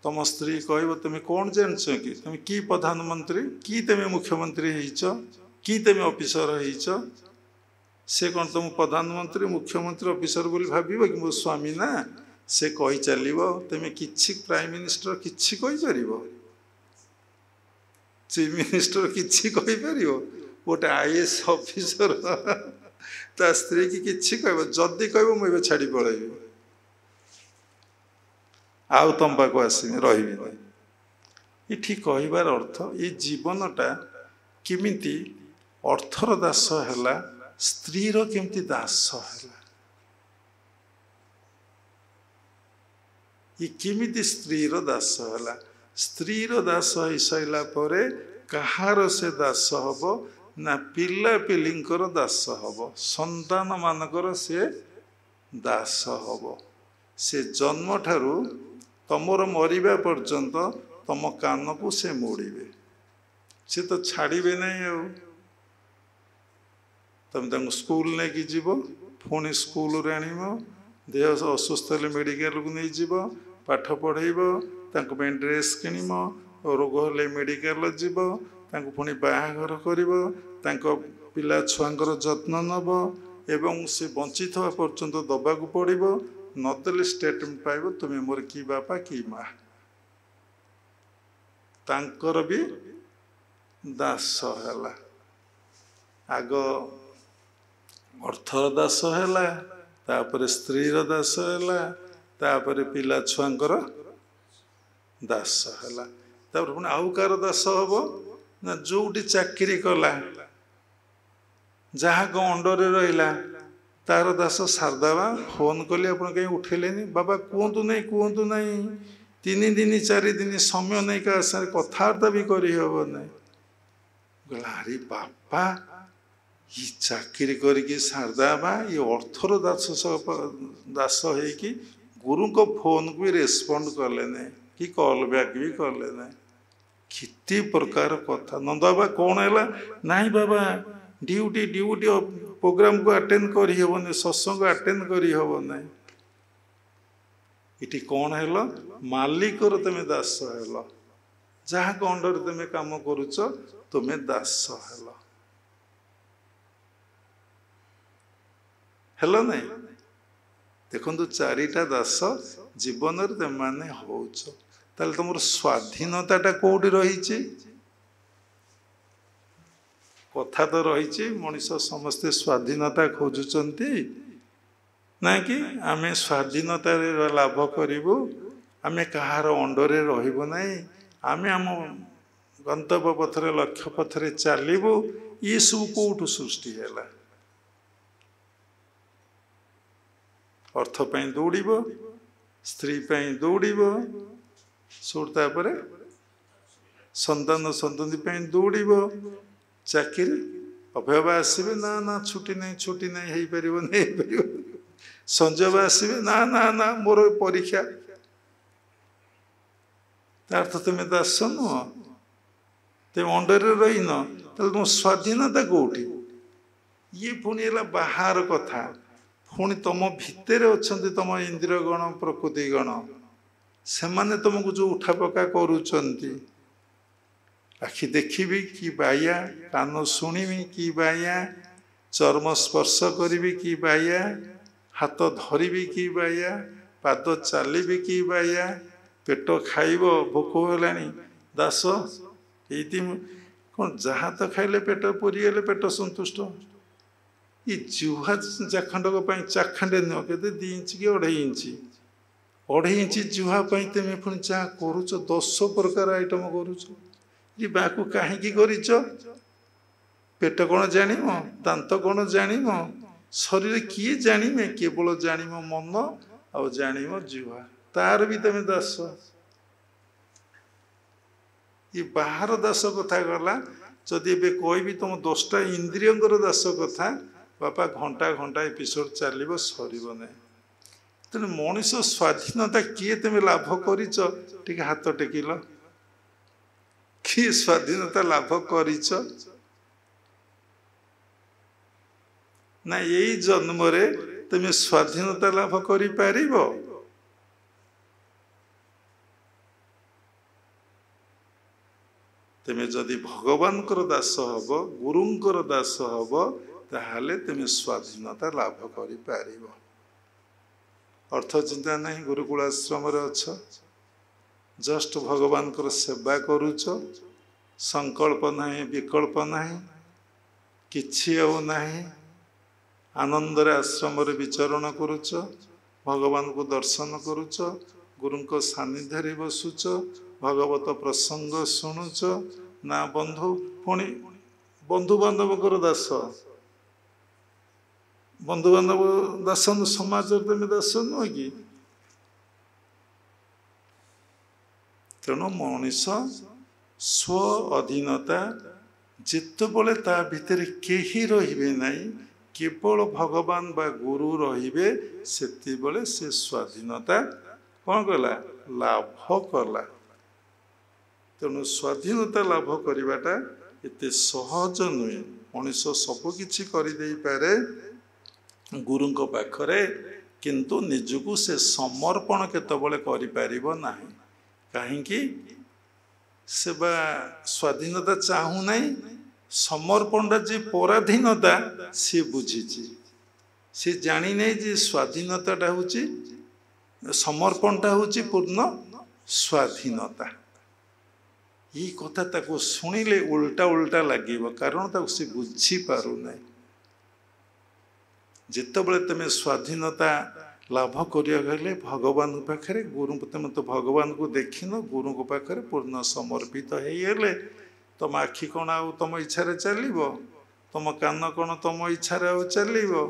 तुम स्त्री कह तुम कौन जान कि तुम कि प्रधानमंत्री कि तुम मुख्यमंत्री कि तुम ऑफिसर हो से कौन तुम प्रधानमंत्री मुख्यमंत्री ऑफिसर बोली भाव कि मो स्वामी ना से कही चलो तुम कि प्राइम मिनिस्टर कि चीफ मिनिस्टर कि गोटे आईएएस ऑफिसर ता स्त्री की कह जदि कह मुझे छाड़ी पलैबी आउ तुम पाक आसमी रही ये कहबार अर्थ ये जीवनटा किमिति अर्थर दास है स्त्रीर केमती दास है ये किमिति स्त्रीर दास है स्त्रीर दास हो सारा पर कहार से दास हम ना पिला पिलींकर दास हम संतान मानकर से दास हम से जन्म ठारू तमर मरिबा पर्यंत तम कान को से मोड़े से तो छाड़े नहीं तुम स्कूल नहीं कि पुणी स्कूल आण देह असुस्थ हेल्ले मेडिकल को नहीं जीव पाठ पढ़ेब तांको पे ड्रेस किनिम रोग हेले मेडिकल जीव तांको पुणी बाहाघर करिब तांको पिला छुआंकर जत्न नब एवं से वंचित हवा पर्यंत दबाक पड़ो नदेले स्टेटमेंट पाइब तुम्हें मोर की बापा की माँ तांकर भी दास है आग अर्थर दास है तापर स्त्रीर दास है तापर पिला छुआंकर दास है तापर पुणी आउ कार दास हम ना जोटी चाकरी कला जहाँ को अंडर रहा तार दास सारदाबा फोन कली आप कहीं उठेले बाबा कहतु नहीं 3 दिन 4 दिन समय नहीं का सारे कथबार्ता भी करहब ना अरे बापा ये चाकरी करके सारदाबा ये अर्थर दास होगी गुरु को फोन को भी रेस्पॉन्ड कले ना कि कॉल बैक भी कले ना कितनी प्रकार कथा नंदा कौन है नहीं बाबा ड्यूटी प्रोग्राम को अटेंड करहबन सत्संग अटेंड करहबन इटी कौन है मालिकर तुम्हें दास है जहाँ को अंडर तुम्हें काम करुच तुम्हें दास है नहीं देखु 4टा दास जीवन तुमने होच तुम स्वाधीनता कौटी रही कथा तो रही मनीष समस्ते स्वाधीनता खोजुंट ना कि आम स्वाधीनता लाभ करूँ आम कहार अंडर रही आम आम गंतव्य पथर लक्ष्य पथर चलू ये सब कौटू सृष्टि है अर्थ दौड़ स्त्री दौड़ सुपर संतान संतति दौड़ चाकरी अभयब आसबे ना ना छुट्टी नहीं हो पार नहीं संजय आसबे ना ना ना मोर परीक्षा अर्थ तुम्हें दास नुह तुम अंडर रही न तुम स्वाधीनता कौटी ये पुणी है बाहर कथा पुणी तुम भितर अच्छा तुम इंद्रियगण प्रकृतिगण से माने तुमको जो उठा पका करुँच आखि देखी कि बाया कान शुणी कि बाया चर्म स्पर्श करी कि बाया हाथ धरबी कि बाया पाद चलि कि बाया पेट खाइब भोक है दास ये कौन जहाँ तो खाइले पेट पूरीगले पेट संतुष्ट ये जुहा चाखंडक चाखंडे नुह के 2 इंच कि 2.5 इंच 2.5 इंच जुहापाई तुम पुणी जहाँ करुच 10 प्रकार आइटम करुच ये बाकू कहीं करिच पेट कौन जान दांत कौन जान शरीर किए जाने केवल जान मन आ जान जुहा तार भी तुम दास ये बाहर दास कथा गला जदि कहि तुम 10टा इंद्रियर दास कथा बापा घंटा घंटा एपिसोड चलो सर ना तेणु मनीष स्वाधीनता किए तुम लाभ कर हाथ टेकिल कि स्वाधीनता लाभ कर ना यही जन्म रे तुम स्वाधीनता लाभ कर तुम जदि भगवान दास हब गुरुंकर दास हब ताहले तुम स्वाधीनता लाभ कर अर्थ चिंता नहीं गुरुकुल आश्रम अच्छ जस्ट भगवान को सेवा करुच संकल्प नहीं विकल्प नहीं किछि ना आनंद आश्रम विचरण करुच भगवान को दर्शन करुच गुरु को सानिध्य बसुच भगवत प्रसंग शुणुच ना बंधु पुणी बंधु बांधव दास बंधु बांधव दास समाज तुम दास नुह कि तेणु मनीष स्व अधीनता जितेबले ता भितर केही रहिबे नहीं केवल भगवान बा गुरु रहिबे सेतिबले से स्वाधीनता कौन कला लाभ कला तेणु स्वाधीनता लाभ करवाटा एते सहज नुहे मनीष सबकि करदे पारे गुरु पाखरे किंतु निजको से समर्पण केतबले करि परिबो नाही काहेकि से बा स्वाधीनता चाहू नहीं समर्पणटा जे पराधीनता सी बुझीची सी जानी नहीं जे स्वाधीनताटा होची समर्पणटा होची पूर्ण स्वाधीनता ये कथा ताको सुनिले उल्टा उल्टा लगे कारण ताको सी बुझी पारु नहीं जितेबले तुम स्वाधीनता लाभ करें भगवान पाखे गुरु तुम तो भगवान को देखन गुरु को पाखे पूर्ण समर्पित होगले तुम आखि कौन आ तुम इच्छा चलो तुम कान कौन तुम इच्छा चलो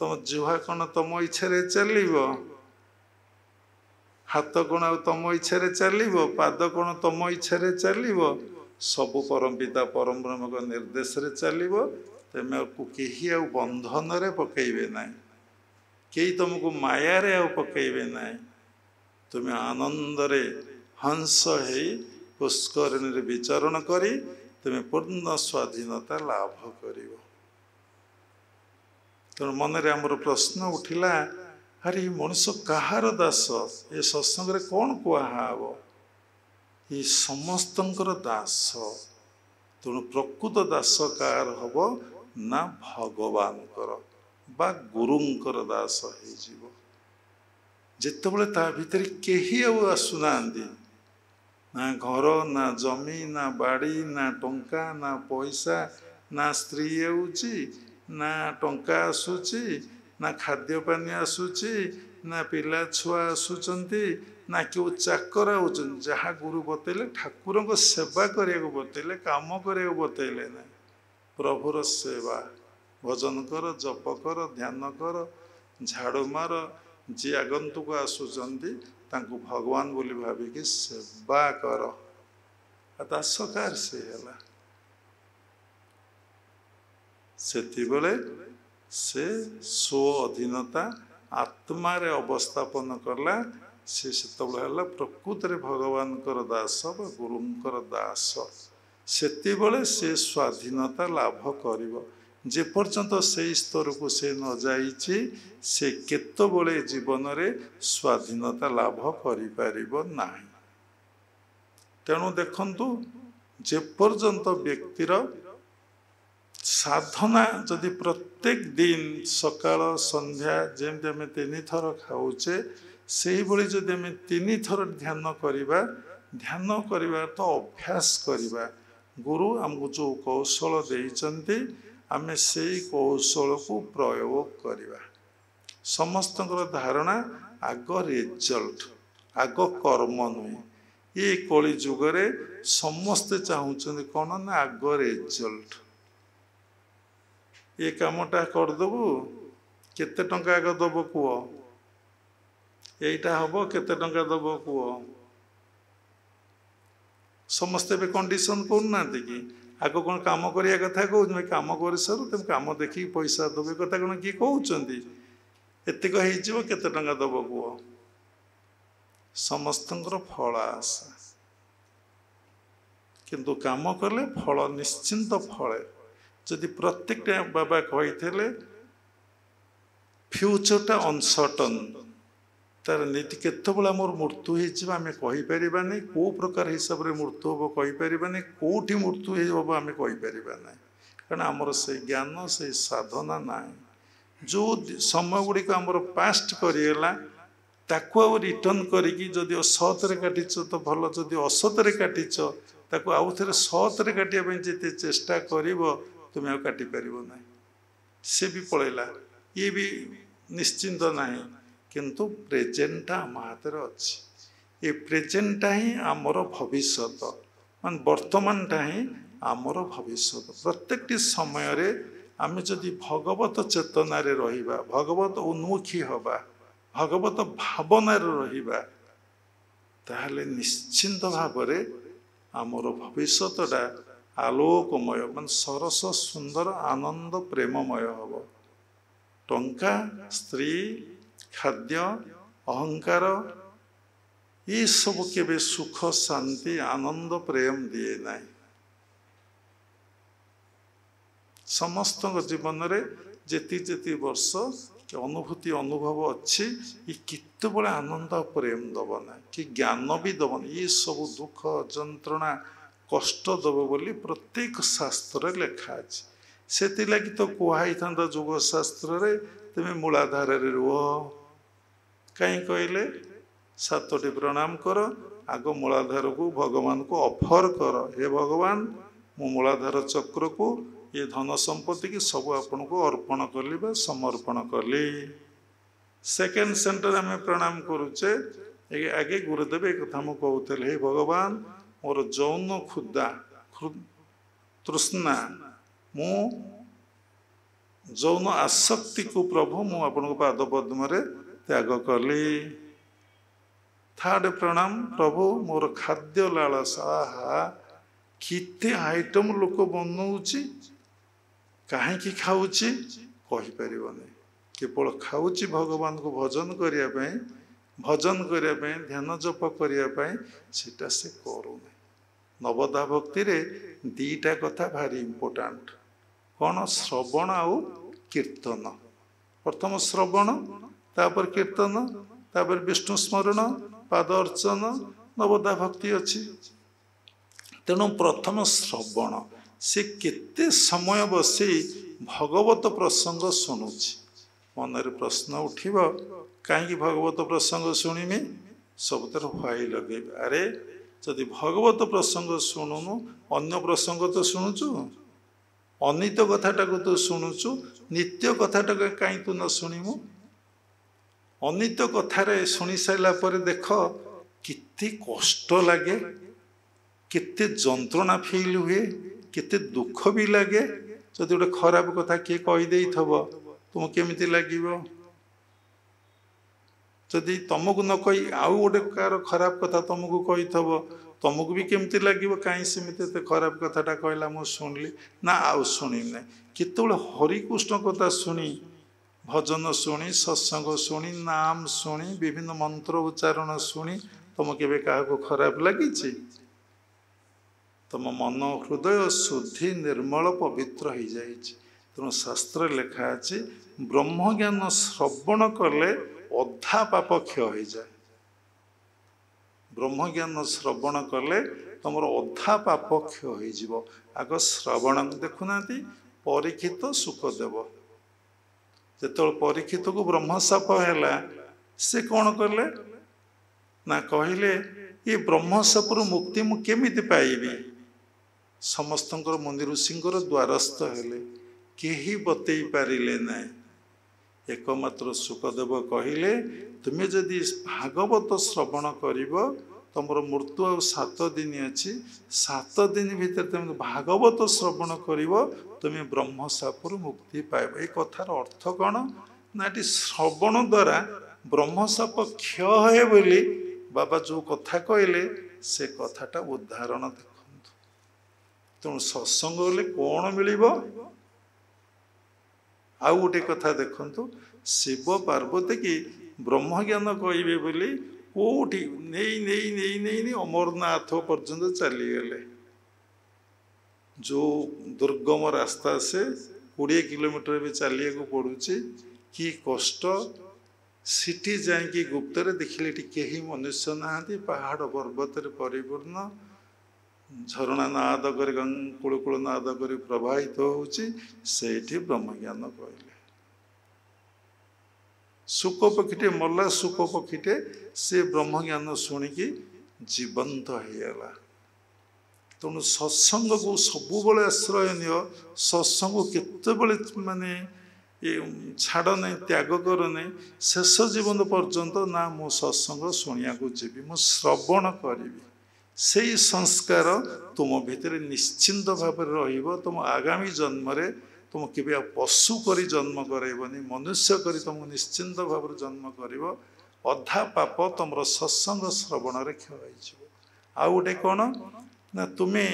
तुम जुहा कौन तुम इच्छा चलो हाथ कौन आ तुम इच्छा चलो पाद कौन तुम इच्छा चलो सबु परमपिता परम ब्रह्म का निर्देश चलो तुमको कहीं आ बंधन पकईबे ना कई तुमको माया रे पकईबे ना तुम आनंद रे हंस है पुष्करणी विचरण करी तुम पूर्ण स्वाधीनता लाभ कर तेणु मन रे आमर प्रश्न उठिला अरे मनुष्य कहार दास ये सत्संग कौन कहब ये समस्तंकर दास तेणु प्रकृत दास कार हम ना भगवान बा गुरुंकर दास हो जितेबले ता भितर केही आसुना ना घर ना जमी ना बाड़ी ना टंका ना पैसा ना स्त्री आउची ना टंका आसुची ना खाद्य पानी आसुची ना पिला छुआ आसुचंती ना क्यों चाकर आउचन जहाँ गुरु बतैले ठाकुर को सेवा करने को बतैले काम करने को बतैले ना प्रभुर सेवा भजन कर जप कर ध्यान कर झाड़ू मार जी आगंतुक आसुचंती तांको भगवान बोली भाविकी सेवा कर दासकार से है सेतिबले से स्व अधीनता आत्मा रे अवस्थापन करला से सेतबले प्रकृत रे भगवान कर दास बा गुरुंकर दास सेतिबले से स्वाधीनता लाभ करिवो जे पर्यंत से स्तर को से न जाइछि से केतबले जीवन रे स्वाधीनता लाभ करि परिबो नाही तेणु देखंतु जे पर्यंत व्यक्तिर साधना जदि प्रत्येक दिन सकाळ संध्या जेमते आम 3 थर खाऊचे से भली जदि आम 3 थर ध्यान करिबा तो अभ्यास करिबा गुरु आमको जो कौशल देइचंती आमे से कौशल को प्रयोग करिबा समस्त धारणा आग रिजल्ट आग कर्म नुहे ये कली जुगरे समस्ते चाहूँ कौन ना आग रिजल्ट ये कामटा करदेबू केते टंका आग दब कह यहीटा हम केते टंका दब कह समस्ते भी कंडीशन करना कि आग कौन काम करिया कथा कहूँ काम कर सर तुम काम देखिए पैसा दबे कथा कौन किए कहते एतिक केते टंका दब कह समस्त फल आशा किंतु काम कले फल निश्चिंत फले जदि प्रत्येक बाबा कही फ्यूचरटा अनसर्टन तार नीति केतबले मोर मृत्यु होमें कहीपर ना कौ प्रकार हिसाब से मृत्यु हम कहीपर ना कौटी मृत्यु हम आम कहीपर ना कारण आमर से ज्ञान से साधना ना जो समय गुड़िक आमर पास्ट करगला ताकू आ रिटर्न करी जदि सतरे काटिच तो भल जदि असतरे काटिच ताकू आउ थे सतरे काटिया जिते चेष्टा कर तुम आ काटी पार ना से भी पलैला ये भी निश्चिंत ना किंतु प्रेजेंटा आम हाथ अच्छी ये प्रेजेंटा ही आमर भविष्य मान वर्तमानटा ही आमर भविष्य प्रत्येक समय आम जदि भगवत चेतना रहिबा भगवत उन्मुखी हवा भगवत भावना रहिबा ताहले निश्चिंत भाव आमर भविष्यटा आलोकमय मान सरस सुंदर आनंद प्रेममय हम टंका स्त्री खाद्य अहंकार ये सब केबे सुख शांति आनंद प्रेम दिए ना समस्त जीवन रे जेती जेती वर्ष कि अनुभूति अनुभव अच्छी ये केत बड़े आनंद प्रेम दब ना कि ज्ञान भी दबन ये सब दुख जंत्रणा कष्ट दब बोली प्रत्येक शास्त्र लिखा अच्छे से लगी तो कहुई था जोग शास्त्र रे तुम्हें मूलाधार रुह कहीं कहले 7टी प्रणाम कर आग मूलाधार को भगवान को ऑफर कर हे भगवान मु मूलाधार चक्र को ये धन संपत्ति की सब आपन को अर्पण कली समर्पण कली सेकेंड सेंटर आम प्रणाम करुचे आगे गुरुदेव एक कथा मुझे कहते हे भगवान मोर जौन क्षुदा तृष्णा मु जौन आसक्ति को प्रभु मु आपन को पाद पद्म त्याग कली थर्ड प्रणाम प्रभु मोर खाद्य लालसा केते आइटम लोक बनाऊँच कहीं खाऊँची कहीपर केवल खाऊँची भगवान को भजन करने ध्यान जप करने सेटा से करूना नवदा भक्ति रे दीटा कथा भारी इम्पोर्टाट कौन श्रवण आउ कीर्तन प्रथम श्रवण तापर कीर्तन तापर विष्णु स्मरण पाद अर्चन नवदा भक्ति अच्छी तेणु प्रथम श्रवण से केते समय बसी भगवत प्रसंग शुणुची मनरे प्रश्न उठिब कहीं भगवत प्रसंग शुणिमी सबुतर हुआई लगे अरे जदि भगवत प्रसंग शुणुनु अन्य प्रसंग तो शुणुचु अनित कथाटा को तो शुणुचु नित्य कथाटा कहीं तू न शुणिमु अनित कथारे शुणी सारा पर देख केते कष्ट लगे केते जंत्रणा फील हुए केते दुख भी लगे जदि गोटे खराब कथा किए कहीदे तुम केमिति लगे जदि तुमको न कही आउ गोटे कार खराब कथा तुमको कही तुमको भी केमती लगे कहीं सेमती खराब कथाटा कहला मुझे शुणिली ना आउ शुणी ना केतबेले हरिकृष्ण कथा शुणी भजन शुणी सत्संग शुणी नाम शुणी विभिन्न मंत्र उच्चारण शुणी तुम के खराब लगी तुम मन हृदय शुद्धि निर्मल पवित्र हो जाए तेणु शास्त्र लिखा अच्छे ब्रह्म ज्ञान श्रवण कले अधा पाप क्षय हो जाए ब्रह्म ज्ञान श्रवण कले तुम अधा पाप क्षय हो आग श्रवण देखुना परीक्षित सुखदेव जो परीक्षित को ब्रह्मशाप है से कौन कले ना कहले ये ब्रह्मशाप मुक्ति मु केमिति पाइबी समस्त मुनि ऋषि द्वारस्थ हेले केही बतई पारिले ना एकमात्र सुखदेव कहले तुम्हें जदि भागवत श्रवण करिब तुमर मृत्यु आ 7 दिन अच्छी 7 दिन भीतर तुम भागवत श्रवण करिब तुम्हें ब्रह्मशापरु मुक्ति पाइब ये कथार अर्थ कौन ना ये श्रवण द्वारा ब्रह्मशाप क्षय है बोली बाबा जो कथा कहले से कथाटा उदाहरण देखु तेणु सत्संग हेले कौन मिल आउ गोटे कथा देखु शिव पार्वती की ब्रह्म ज्ञान कहे बोली कौटी नहीं नहीं नहीं नहीं नहीं अमरनाथ पर्यंत चलीगले जो दुर्गम रास्ता से 20 किलोमीटर भी चलिया को पड़ुची कि कष्ट सिटी जाकि गुप्त देखिले कहीं मनुष्य ना पहाड़ पर्वत परिपूर्ण झरणा नाद कर कूल कूल नाद कर प्रवाहित होठी ब्रह्म ज्ञान कहले सुख पक्षीटे मल्ला सुख पक्षीटे से ब्रह्म ज्ञान शुणिकी जीवंत होगा तेणु सत्संग को सब आश्रय नि सत्संग केतबले माने छाड़ नहीं त्याग कर नहीं शेष जीवन पर्यंत ना मु सत्संग शुणिया जीवी मु श्रवण करी से संस्कार तुम भितर निश्चिंत भाव में तुम आगामी जन्म रे तुम के पशु करी जन्म करनी मनुष्य करी तुम निश्चिंत भाव जन्म कर अधा पाप तुम सत्संग श्रवण रे क्षय आ गोटे कौन ना तुम्हें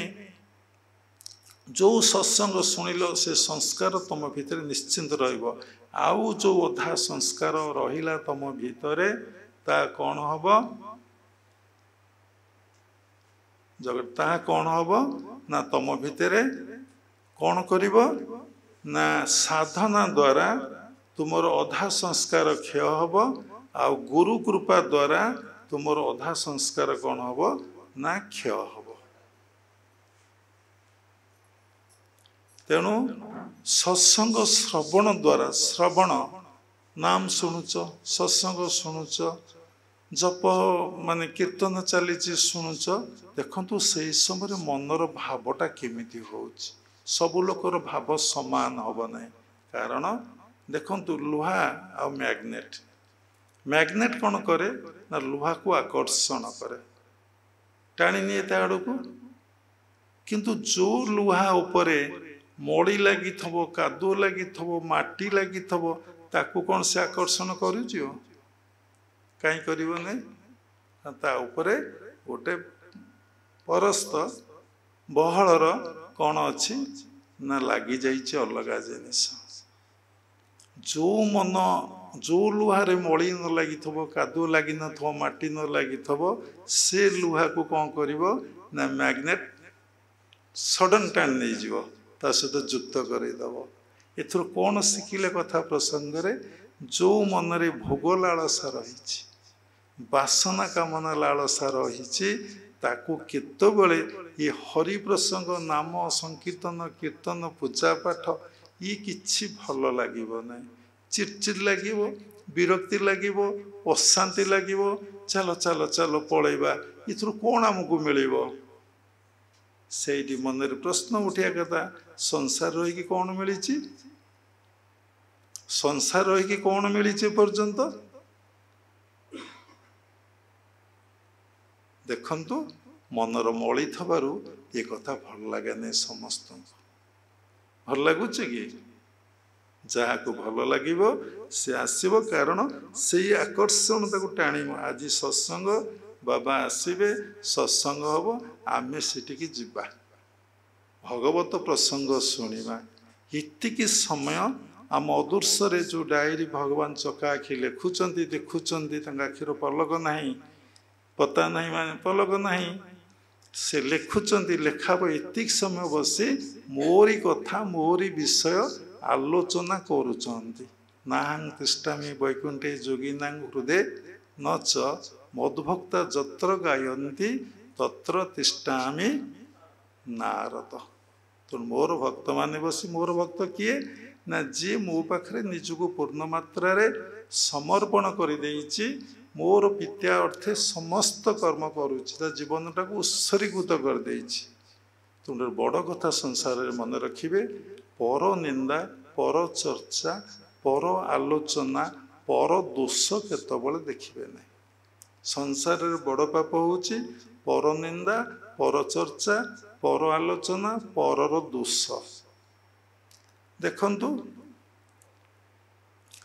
जो सत्संग शुणिल से संस्कार तुम भितर निश्चिंत रु जो अधा संस्कार रहिला तुम भितर ता कौन हम जगत कौन हम ना तुम भितर कौन कर ना साधना द्वारा तुमर अधा संस्कार क्षय हम आ गुरु कृपा द्वारा तुमर अधा संस्कार कौन हम ना क्षय हम। तेणु सत्संग श्रवण द्वारा श्रवण नाम शुणुच सत्संग शुणुच जप माने कीर्तन चली शुणुच देखु से समय मनर भावटा केमिति होउछि सबु लोकर भाव समान हब ना कारण देखु लुहा आ मैग्नेट मैग्नेट कौन करे ना लुहा को आकर्षण करे टाणी निए ता आड़ को किंतु जो लुहा उपरे मड़ी लगी थबो कादुओ लगी थबो माटी लगी थबो ताकू कौन से आकर्षण करूजियो कहीं करिवो नै ता उपरे गोटे परस्त बहलर कौन अच्छी ना लगी जाइए अलग जिनिस जो मन जो लुहारे मड़ी न लगी थबो कादुओ लगी न थबो माटी न लगी थबो से लुहा को कौन करिवो ना मैग्नेट सडन टाण नहीं जीवो ता सहित युक्त करदेव एथर कौन शिखिले कथा प्रसंग रे जो मन रे भोग लालसा रही बासना कामना लालसा रही ताकू केतबेले ये हरि प्रसंग नाम संकीर्तन कीर्तन पूजा पाठ ये किछि भल लागिबो नै चिड़चिड़ लागिबो विरक्ति लागिबो अशांति लागिबो चलो चलो चलो पळैबा इथरु कोन हमकु मिलिबो सेठी मन रे प्रश्न उठिया कथा संसार रही कि कौन मिली संसार रही कि कौन मिली पर्यंत देखंतु मनर मली थबारु ये कथा भल लगे नहीं समस्त भल लगुच कि जहाँ को भल लगे से आसब कारण से आकर्षण ताको टाणी आज सत्संग बाबा आसबे सत्संग हम आम सेठी जीवा भगवत प्रसंग शुणा इतिकी समय आम अदूर्षे जो डायरी भगवान चका आखि लिखुंट देखुंट आखिर पलक नहीं पता नहीं माने पलक नहीं से लिखुंट लेखा एति समय बसी मोरी कथा मोरी विषय आलोचना करुँच नाहं तिष्ठामि वैकुंठे योगिनां हृदय न च मधुभक्ता जत्र गायन्ति तत्र तिष्ठामि नारद। तो मोर भक्त माने बसी मोर भक्त किए ना जी मो पाखरे निजको पूर्ण मात्रा रे समर्पण कर देइछि मोर पित्या अर्थे समस्त कर्म करुछि जीवन टाक उत्सर्गीकृत कर देइछि। तुम बड़ कथा संसार रे मन रखिबे पर निंदा पर चर्चा पर आलोचना पर दोष केतबेले देखिबे नहीं संसार रे बड़ पाप होउछि पर निंदा पर चर्चा पर आलोचना परर दोष देखंतु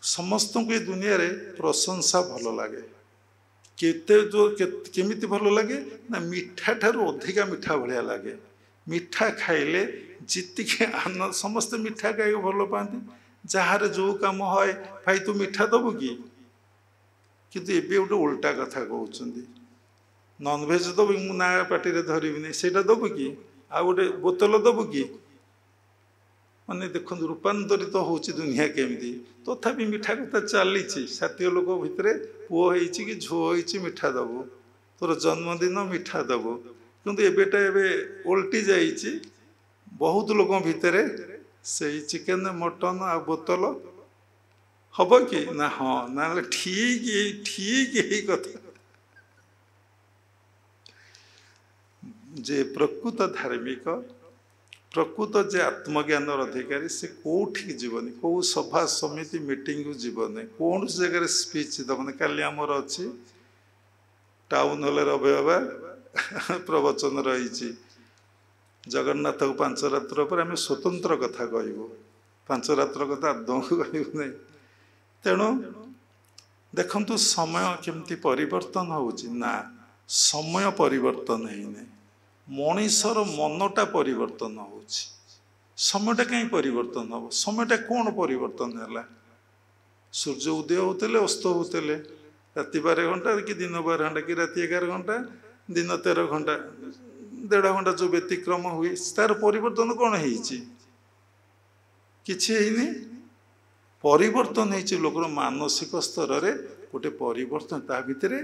समस्त को दुनिया रे प्रशंसा भल लगे केते जो केमिति भल लगे ना मिठा ठारू अधिका मिठा भलिया लगे मिठा खाइले जितिके आनंद समस्त मिठा खाइ भल पाती जार जो काम है भाई तू मिठा दबु कि किंतु एबे गोटे उल्टा कथा कहउछंदी नॉनवेज दबु ना पार्टी रे धरिबिनी सेटा दबु कि आ गोटे बोतल दबु कि माने देखो रूपांतरित तो होची दुनिया केमिति तथापि मिठा कथा चली साथी लोक भितर पुओ होइछि कि झुओ होइछि मिठा दबु तोर जन्मदिन मिठा दबु किंतु एबेटा एबे उल्टी जाइछि बहुत लोक भितर से चिकेन मटन आ बोतल हब कि ना हाँ ना ठीक ठीक यही कथा जे प्रकृत धार्मिक प्रकृत जे आत्मज्ञान अधिकारी से कौटी जीवनी कौ सभा समिति मीटिंग जीवनी कौन जगह स्पीच दबनी काली आमर अच्छी टाउन हॉल अभय बाबा प्रवचन रही जगन्नाथ को 5 रात्र पर आम स्वतंत्र कथा कहबू 5 रात्र कथा आदौ कहबू नहीं तेणु देखंतु समय केमती परिवर्तन होउछि ना समय परिवर्तन है मनीषर मनटा परिवर्तन होउछि समयटा कहीं परिवर्तन हम समयटा कौन परिवर्तन है सूर्य उदय होते अस्त होते राति 12 घंटा कि दिन 12 घंटा कि राति 11 घंटा दिन 13 घंटा 1.5 घंटा जो व्यतिक्रम हुए तार परिवर्तन कौन है किछि परिवर्तन होइछि लोकर मानसिक स्तर रे गोटे परिवर्तन ता भितरे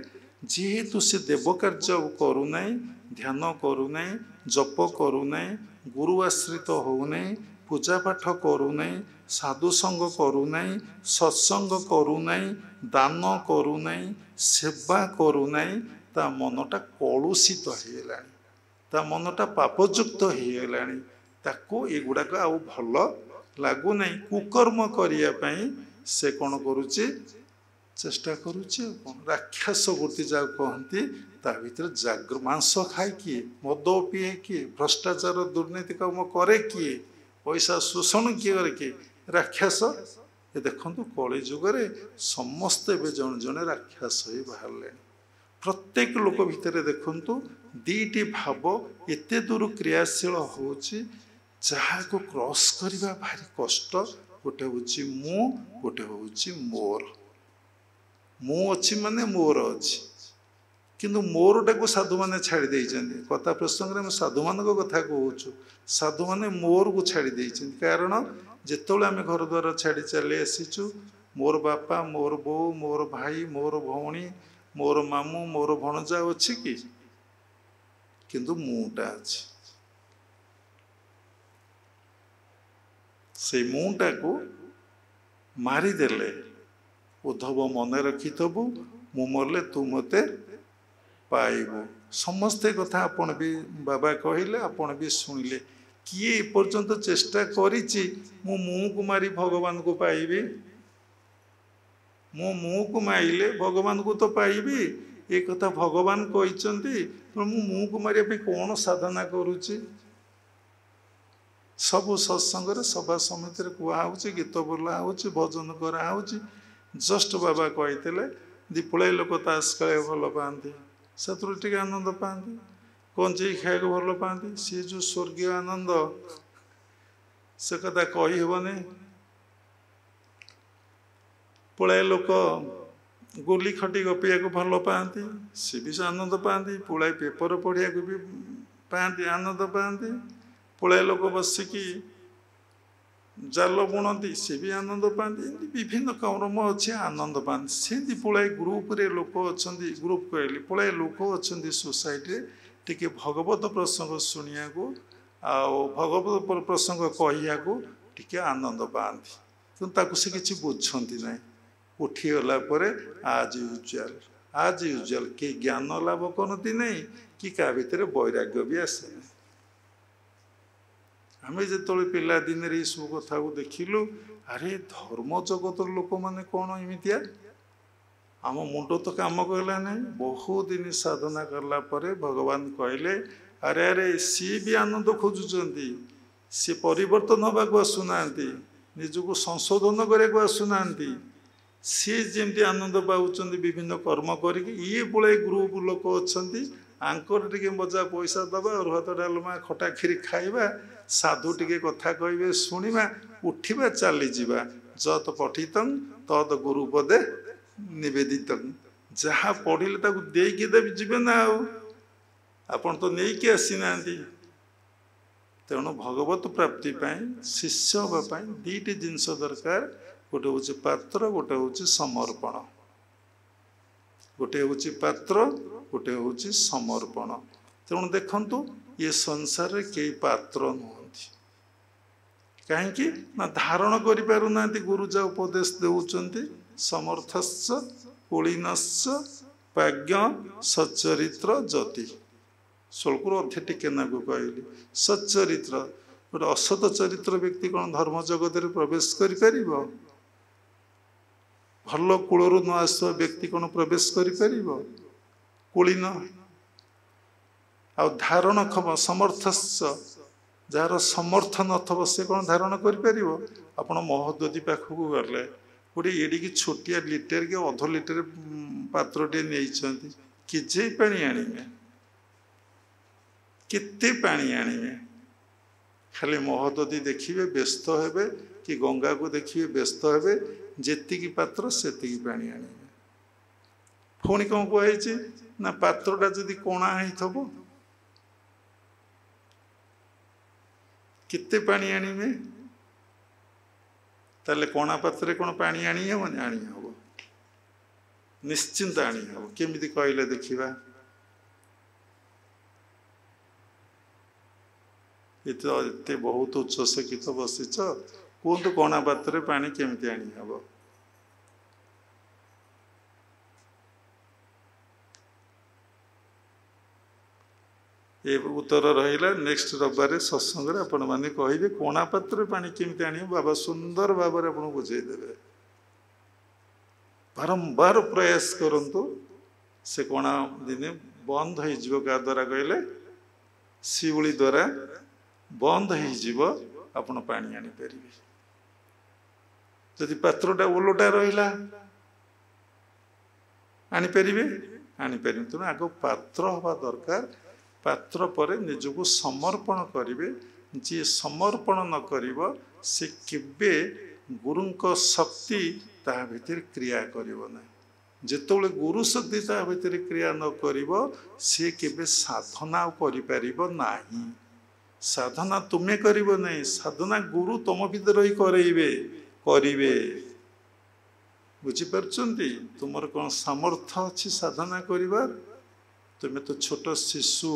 जेहेतु से देव कार्य करू नहीं ध्यान करू नहीं जप करू नहीं गुरु आश्रित हो नहीं पूजा पाठ करू नहीं साधु संग करू नहीं सत्संग करू नहीं दान करू नहीं सेवा करू नहीं ता मनटा कलुषित हो गलानी ता मनटा पापयुक्त हो गलानी ताको एगुड़ाक आउ भल लागू नहीं कुकर्म करिया पई से कौन करुचे चेष्टा करुचे राक्षस वृत्ति जा कहती ता भीतर जाग्र मांस खाए किए मद पीए किए भ्रष्टाचार दुर्नीति काम करे किए पैसा शोषण किए करे किए राक्षस ये देखु कली जुगरे समस्ते जन जन राक्षस ही बाहर प्रत्येक लोक भितर देखु दीटी भाव एते दूर क्रियाशील होची जहाँ को क्रॉस करवा भारी कष्ट गोटे हूँ मु गोटे हूँ मोर मु अच्छी माने मोर अच्छी किंतु मोरटा को साधु मैंने छाड़ी देइछन्ति कथा प्रसंग में साधु मान कथा कहूँ साधु मैंने मोर को छाड़ी देइछन्ति कारण जितेबाला आम घर द्वार छाड़ी चली आसीचु मोर बापा मोर बो मोर भाई मोर भौणी मोर मामू मोर भणजा अच्छी कि किंतु मुटा अच्छी से मुटा को मारिदेले उद्धव मन रखिथबु मु मरले तू मते पाइबु समस्ते कथा आपण भी बाबा कहले आपण भी सुनिले किए पर्यंत चेष्टा करिछि मु मुह को मारी भगवान को पाइबी मु मुह को माइले भगवान को तो पाइबी एक कथा भगवान कहिसंती मु मुह को मारिया पे कोन साधना करूछि सबु सत्संग सभा समिति कुहा गीत बोला भजन करा जस्ट बाबा कही दीपुलाई लोक ताश खेल भल पाती से आनंद पाती कंजे खाया भल पाती सी जो स्वर्गीय आनंद से कथा कही हेबनी पुलाय लोक गोली खटी गपिया को भल पाती सी भी आनंद पाती पुलाय पेपर पढ़िया भी पाती आनंद पाती पुलाय लोक बसिकी जाल बुणती सी भी आनंद पाती विभिन्न कर्म अच्छे आनंद पाती से पुलाय ग्रुप रे लोक अच्छा ग्रुप कहली पुलाय लोक अच्छा सोसाइटी टी भगवत प्रसंग शुणा को भगवत प्रसंग कहया को टी आनंद पाती कि से किसी बुझती ना उठीगला आज यूजुआल कि ज्ञान लाभ करती नहीं कि क्या भितर वैराग्य भी आसे आम जो पिला दिन सब कथा को देखिलु अरे धर्म जगत लोक मैंने कौन एमतिया आम मुंड तो काम कला ना बहुत दिन साधना कला परे भगवान कहले अरे अरे सी भी आनंद खोजुंट सी परिवर्तन होगा आसुना निजक संशोधन करने आसुना सी जमी आनंद पाँच विभिन्न कर्म करके ये पुलाय ग्रुप लोक अच्छा आंकर टे मजा पैसा दबा और भात डालमा खटा खीरी खाइबा साधु टे कथा कहे शुणा उठा चलीजा जत पठितं तद गुरुपदे निवेदित जहाँ पढ़ले देकी देवी जीवे ना आपण तो नहीं कि आसी ना तेणु भगवत प्राप्ति शिष्य हाँपाई दीटी जिनस दरकार गोटे हूँ पात्र गोटे हूँ समर्पण गोटे हूँ पात्र गोटे हूँ समर्पण तेणु देखु ये संसार रे कई पात्र नुहति कहीं ना धारण करें गुरुजा उपदेश देउचंती समर्थश्च कुलीनश्च प्राज्ञ सच्चरित्र जति स्वल्पुर अधे टिके नाकू कहली सच्चरित्र गोटे असत चरित्र व्यक्ति कौन धर्म जगत में प्रवेश कर भल कूलर न आसुवा व्यक्ति कौन प्रवेश कर कुलीन आ धारण क्षम समर्थश्च जार समर्थ नथब से कौन धारण कर आपण महोदधि पाखक गले गोटे एडिकी छोटिया लिटर के अध लिटर पात्रटे नहीं किजे पानी आनिमे केते पानी आनिमे खाली महोदधि देखिए व्यस्त हेबे कि गंगा को देखिए व्यस्त हेबे जेतिकी पात्र सेतिकी पानी आनिमे पुणी कौन कहुई ना पात्रटा जदि कोणा होइथबो केते पानी आनिमे ताले कोणा पात्रे कोण पानी आनी हेबनी आनी हब निश्चिंत आनी हब केमिति कहले देखिबा एते बहुत उच्च शिक्षित बसिच कहतु कोणा पात्रे पानी केमिति आनी हब ये उत्तर रहा नेक्स्ट रविवार सत्संग आपण मैंने कहे कोणा पात्र पानी केमिति आनी बाबा सुंदर भाव में आपको बुझेदेवे बारंबार प्रयास करंतु से कोणा दिने बंद हो क्या द्वारा कहले शिउली द्वारा बंद हो आपण पानी आनी पारे जदि पात्रटा ओलटा रहा आनी पारे तेणु आग पात्र हवा दरकार पात्र पर निजको समर्पण करेंगे जी समर्पण न करिवो से केबे गुरुंक शक्ति ता भीतर क्रिया करिवो ना जेतोले गुरु शक्ति ता भीतर क्रिया न करिवो से केबे साधना करि परिबो नाही साधना तुमे करिवो नहीं साधना गुरु तुम भीतर ही करिवे बुझी परछंती तुमर कोन सामर्थ्य अछि साधना करिवार तुम्हें तो छोट शिशु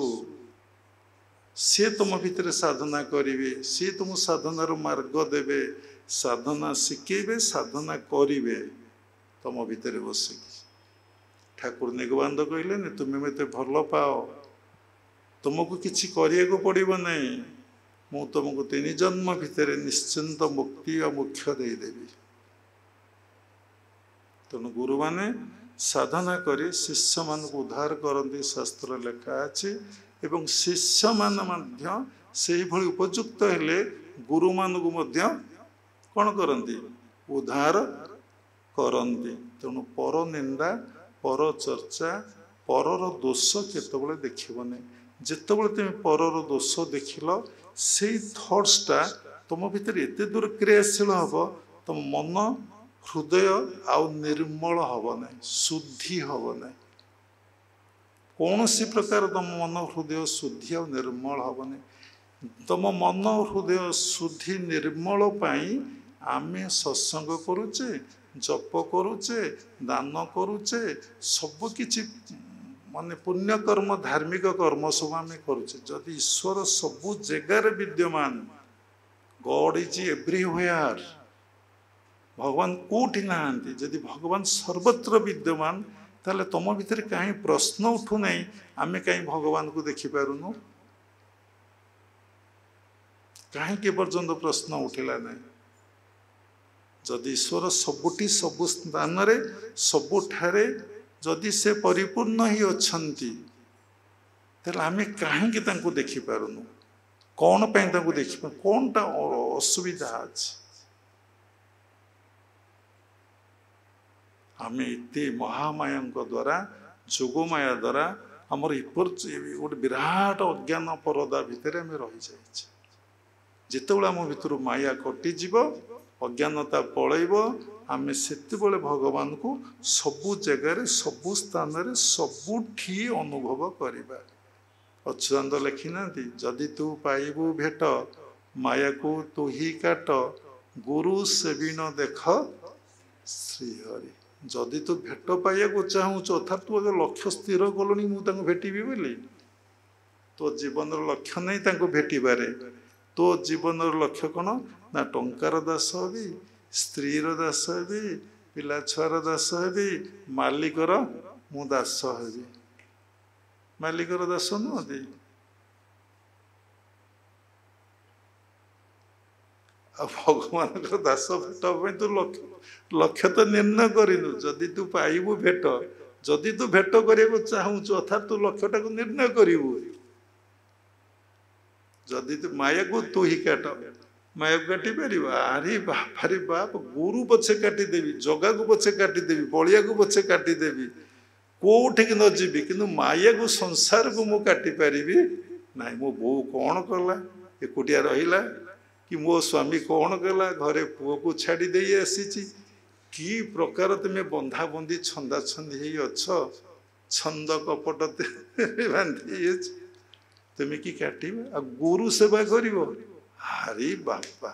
सी तुम भीतर साधना करेंगे सी तुम साधनार मार्ग देवे साधना शिखेबे साधना करेंगे तुम भीतर बसिक ठाकुर निगवान्द कहले नहीं तुम्हें मत भल पाओ तुमको किसी करने पड़ो नहीं मु तुमको 3 जन्म भितर निश्चिंत मुक्ति और मोक्ष देदेवी तेणु गुरु माने साधना करी शिष्य मान को उद्धार करती शास्त्र लेखा अच्छी एवं शिष्य मान भली उपयुक्त हेले गुरु मान को कौन करती उद्धार करती तेणु पर निंदा पर चर्चा परर दोष केतबले देखने जितेबले तुम परर दोष देखिल से थट्सटा तुम भीतर एत दूर क्रियाशील हम तुम मन हृदय आउ निर्मल हब ना शुद्धि हब ना कौन सी प्रकार तुम मन हृदय शुद्धि और निर्मल हब ना तुम मन हृदय शुद्धि निर्मल पाई आमे सत्संग करुचे जप करुचे दान करुचे सबकि माने पुण्यकर्म धार्मिक कर्म सब आम करुचे जदि ईश्वर सबु जगार विद्यमान गॉड इज एवरीवेयर भगवान कौटी नहांती जदि भगवान सर्वत्र विद्यमान ताले तुम भीतर कहीं प्रश्न उठू नहीं आमे कहीं भगवान को देखी पारुनु कहीं के पर्यंत प्रश्न उठिला नहीं जदि ईश्वर सबुठी सबु स्थान रे सबुठारे जदि से परिपूर्ण ही अच्छंती ताले आमे कहीं के तांको देखी पारुनु कौन पे तांको देखी पार कौनटा असुविधा अछि आम इतने महामाया द्वारा जोगमाया द्वारा आमर गोटे विराट अज्ञान परदा भितर आम रही जाइए जितेबाला आम भर माया कटिज अज्ञानता पलैब आम से भगवान को सबु जगार सबु स्थान सबुठी अनुभव करवा अच्युतानंद लिखिना जदि तू पाइबू भेट माया को तू ही काट गुरु सेवी न देख श्रीहरि जदि तू भेट पाइबा को चाहूच अर्थात तू अगर लक्ष्य स्थिर कलुनी मुझे भेटबी बोली तो जीवन लक्ष्य नहीं भेटबारे तो जीवन लक्ष्य कौन ना टंकार दास हेबी स्त्रीर दास हेबी पिला छुआर दास हेबी मालिकर मु दास हेबी मालिकर दास नुहति भगवान दास भेट तू लक्ष्य तो निर्णय करनु जदि तू पाइबू भेट जदि तू भेट करने चाहूच अर्थात तू लक्ष्यटा को निर्णय करू जदि तू माया को तू ही काट माया को काटी पार अरे बाप अरे बाप गुरु पछे काटिदेवी जगा को पछे काटिदेवी बलिया को पछे काटिदेवी कौटिक न जीवी कि माया को संसार को मु काटी पारि ना मो बो कौन कला एकुटिया रहिला कि मो स्वामी कौन कला घरे पुओ को छाड़ी दे आसी कि प्रकार तुम्हें बंधा बंधी छंदा छंदी अच्छ छंद कपट बांधी तुम्हें कि काट गुरु सेवा कर अरे बापा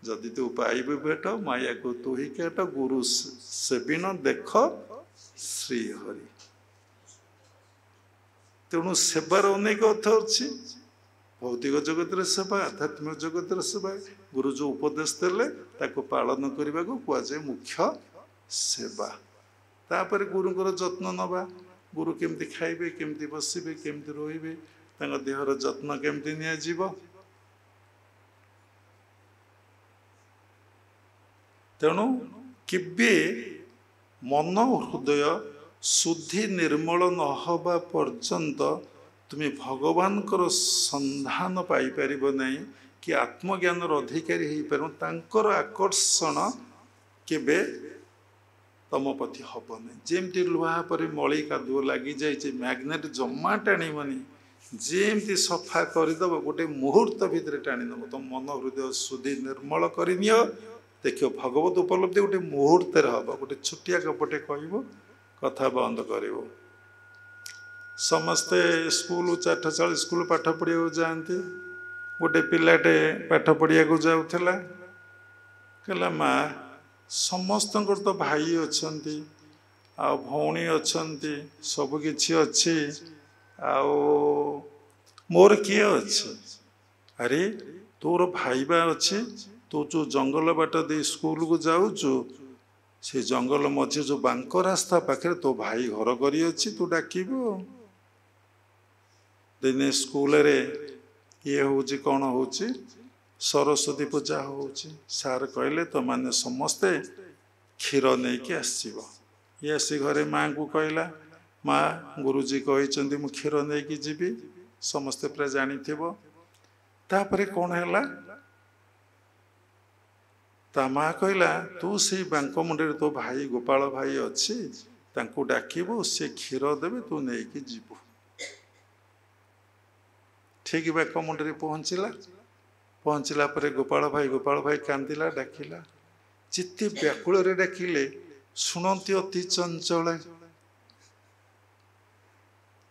जदि तू पाइबे भेट माया को तू ही केट गुरु सेबिन देख श्रीहरि। तेणु सेवार अनेक अर्थ अच्छी भौतिक जगत सेवा आध्यात्मिक जगत सेवा गुरु जो उपदेश देले ताको पालन करने को कहुए मुख्य सेवा। तापर गुरुंर जत्न नवा गुरु केमती खाइबे केमती बसिबे केमती रहिबे तांका देहर जत्न केमती निया जीव। तेणु केबे मन हृदय शुद्धि निर्मल न हवा पर्यंत तुम्हें भगवान संधान पाई परिबो नहीं कि आत्मज्ञान अधिकारी हो पार तांकर आकर्षण केबे तम प्रति हम नहीं। जेमती लुहा पर मली कादुओ लगी जाए मैग्नेट जमा टाणीबनी जेमती सफा करदेव गोटे मुहूर्त भितर टाणीदेव तुम मन हृदय शुद्धि निर्मल कर देख भगवत उपलब्धि गोटे मुहूर्त हम गोटे छुटिया कपटे कह कथा बंद कर। समस्ते स्कूल 4:40 स्कूल पाठ पढ़िया जाती गोटे पिलाटे पाठ पढ़िया जाऊला कहला माँ समस्त तो भाई अच्छा आ भौणी अच्छा सबकि अच्छी मोर किए अच्छे। अरे तोर भाईबा अच्छे तू जो जंगल बाट दे स्कूल को जाऊचु से जंगल मझे जो बांक रास्ता पाखे तो भाई घर करी अच्छी तू डाकिबु। दिने स्कूल रे ये हूँ कौन हूँ सरस्वती पूजा हूँ सार कहले तो माने समस्ते क्षीर नहीं कि आसव ये आसी घरे माँ को कहला माँ गुरुजी कहते मु क्षीर नहीं कि जीवी समस्ते पूरा जानी तापरे कौन है ता माँ कहला तू से बांक मुंडे तो भाई गोपाल भाई अच्छी तांको डाकिबु से क्षीर देवे तू नहीं कि जीवु। ठीक बाक मुंडे पहुँचला पर गोपाल भाई कांदिला डाकिला जिते व्याकुल डाकिले शुणती अति चंचल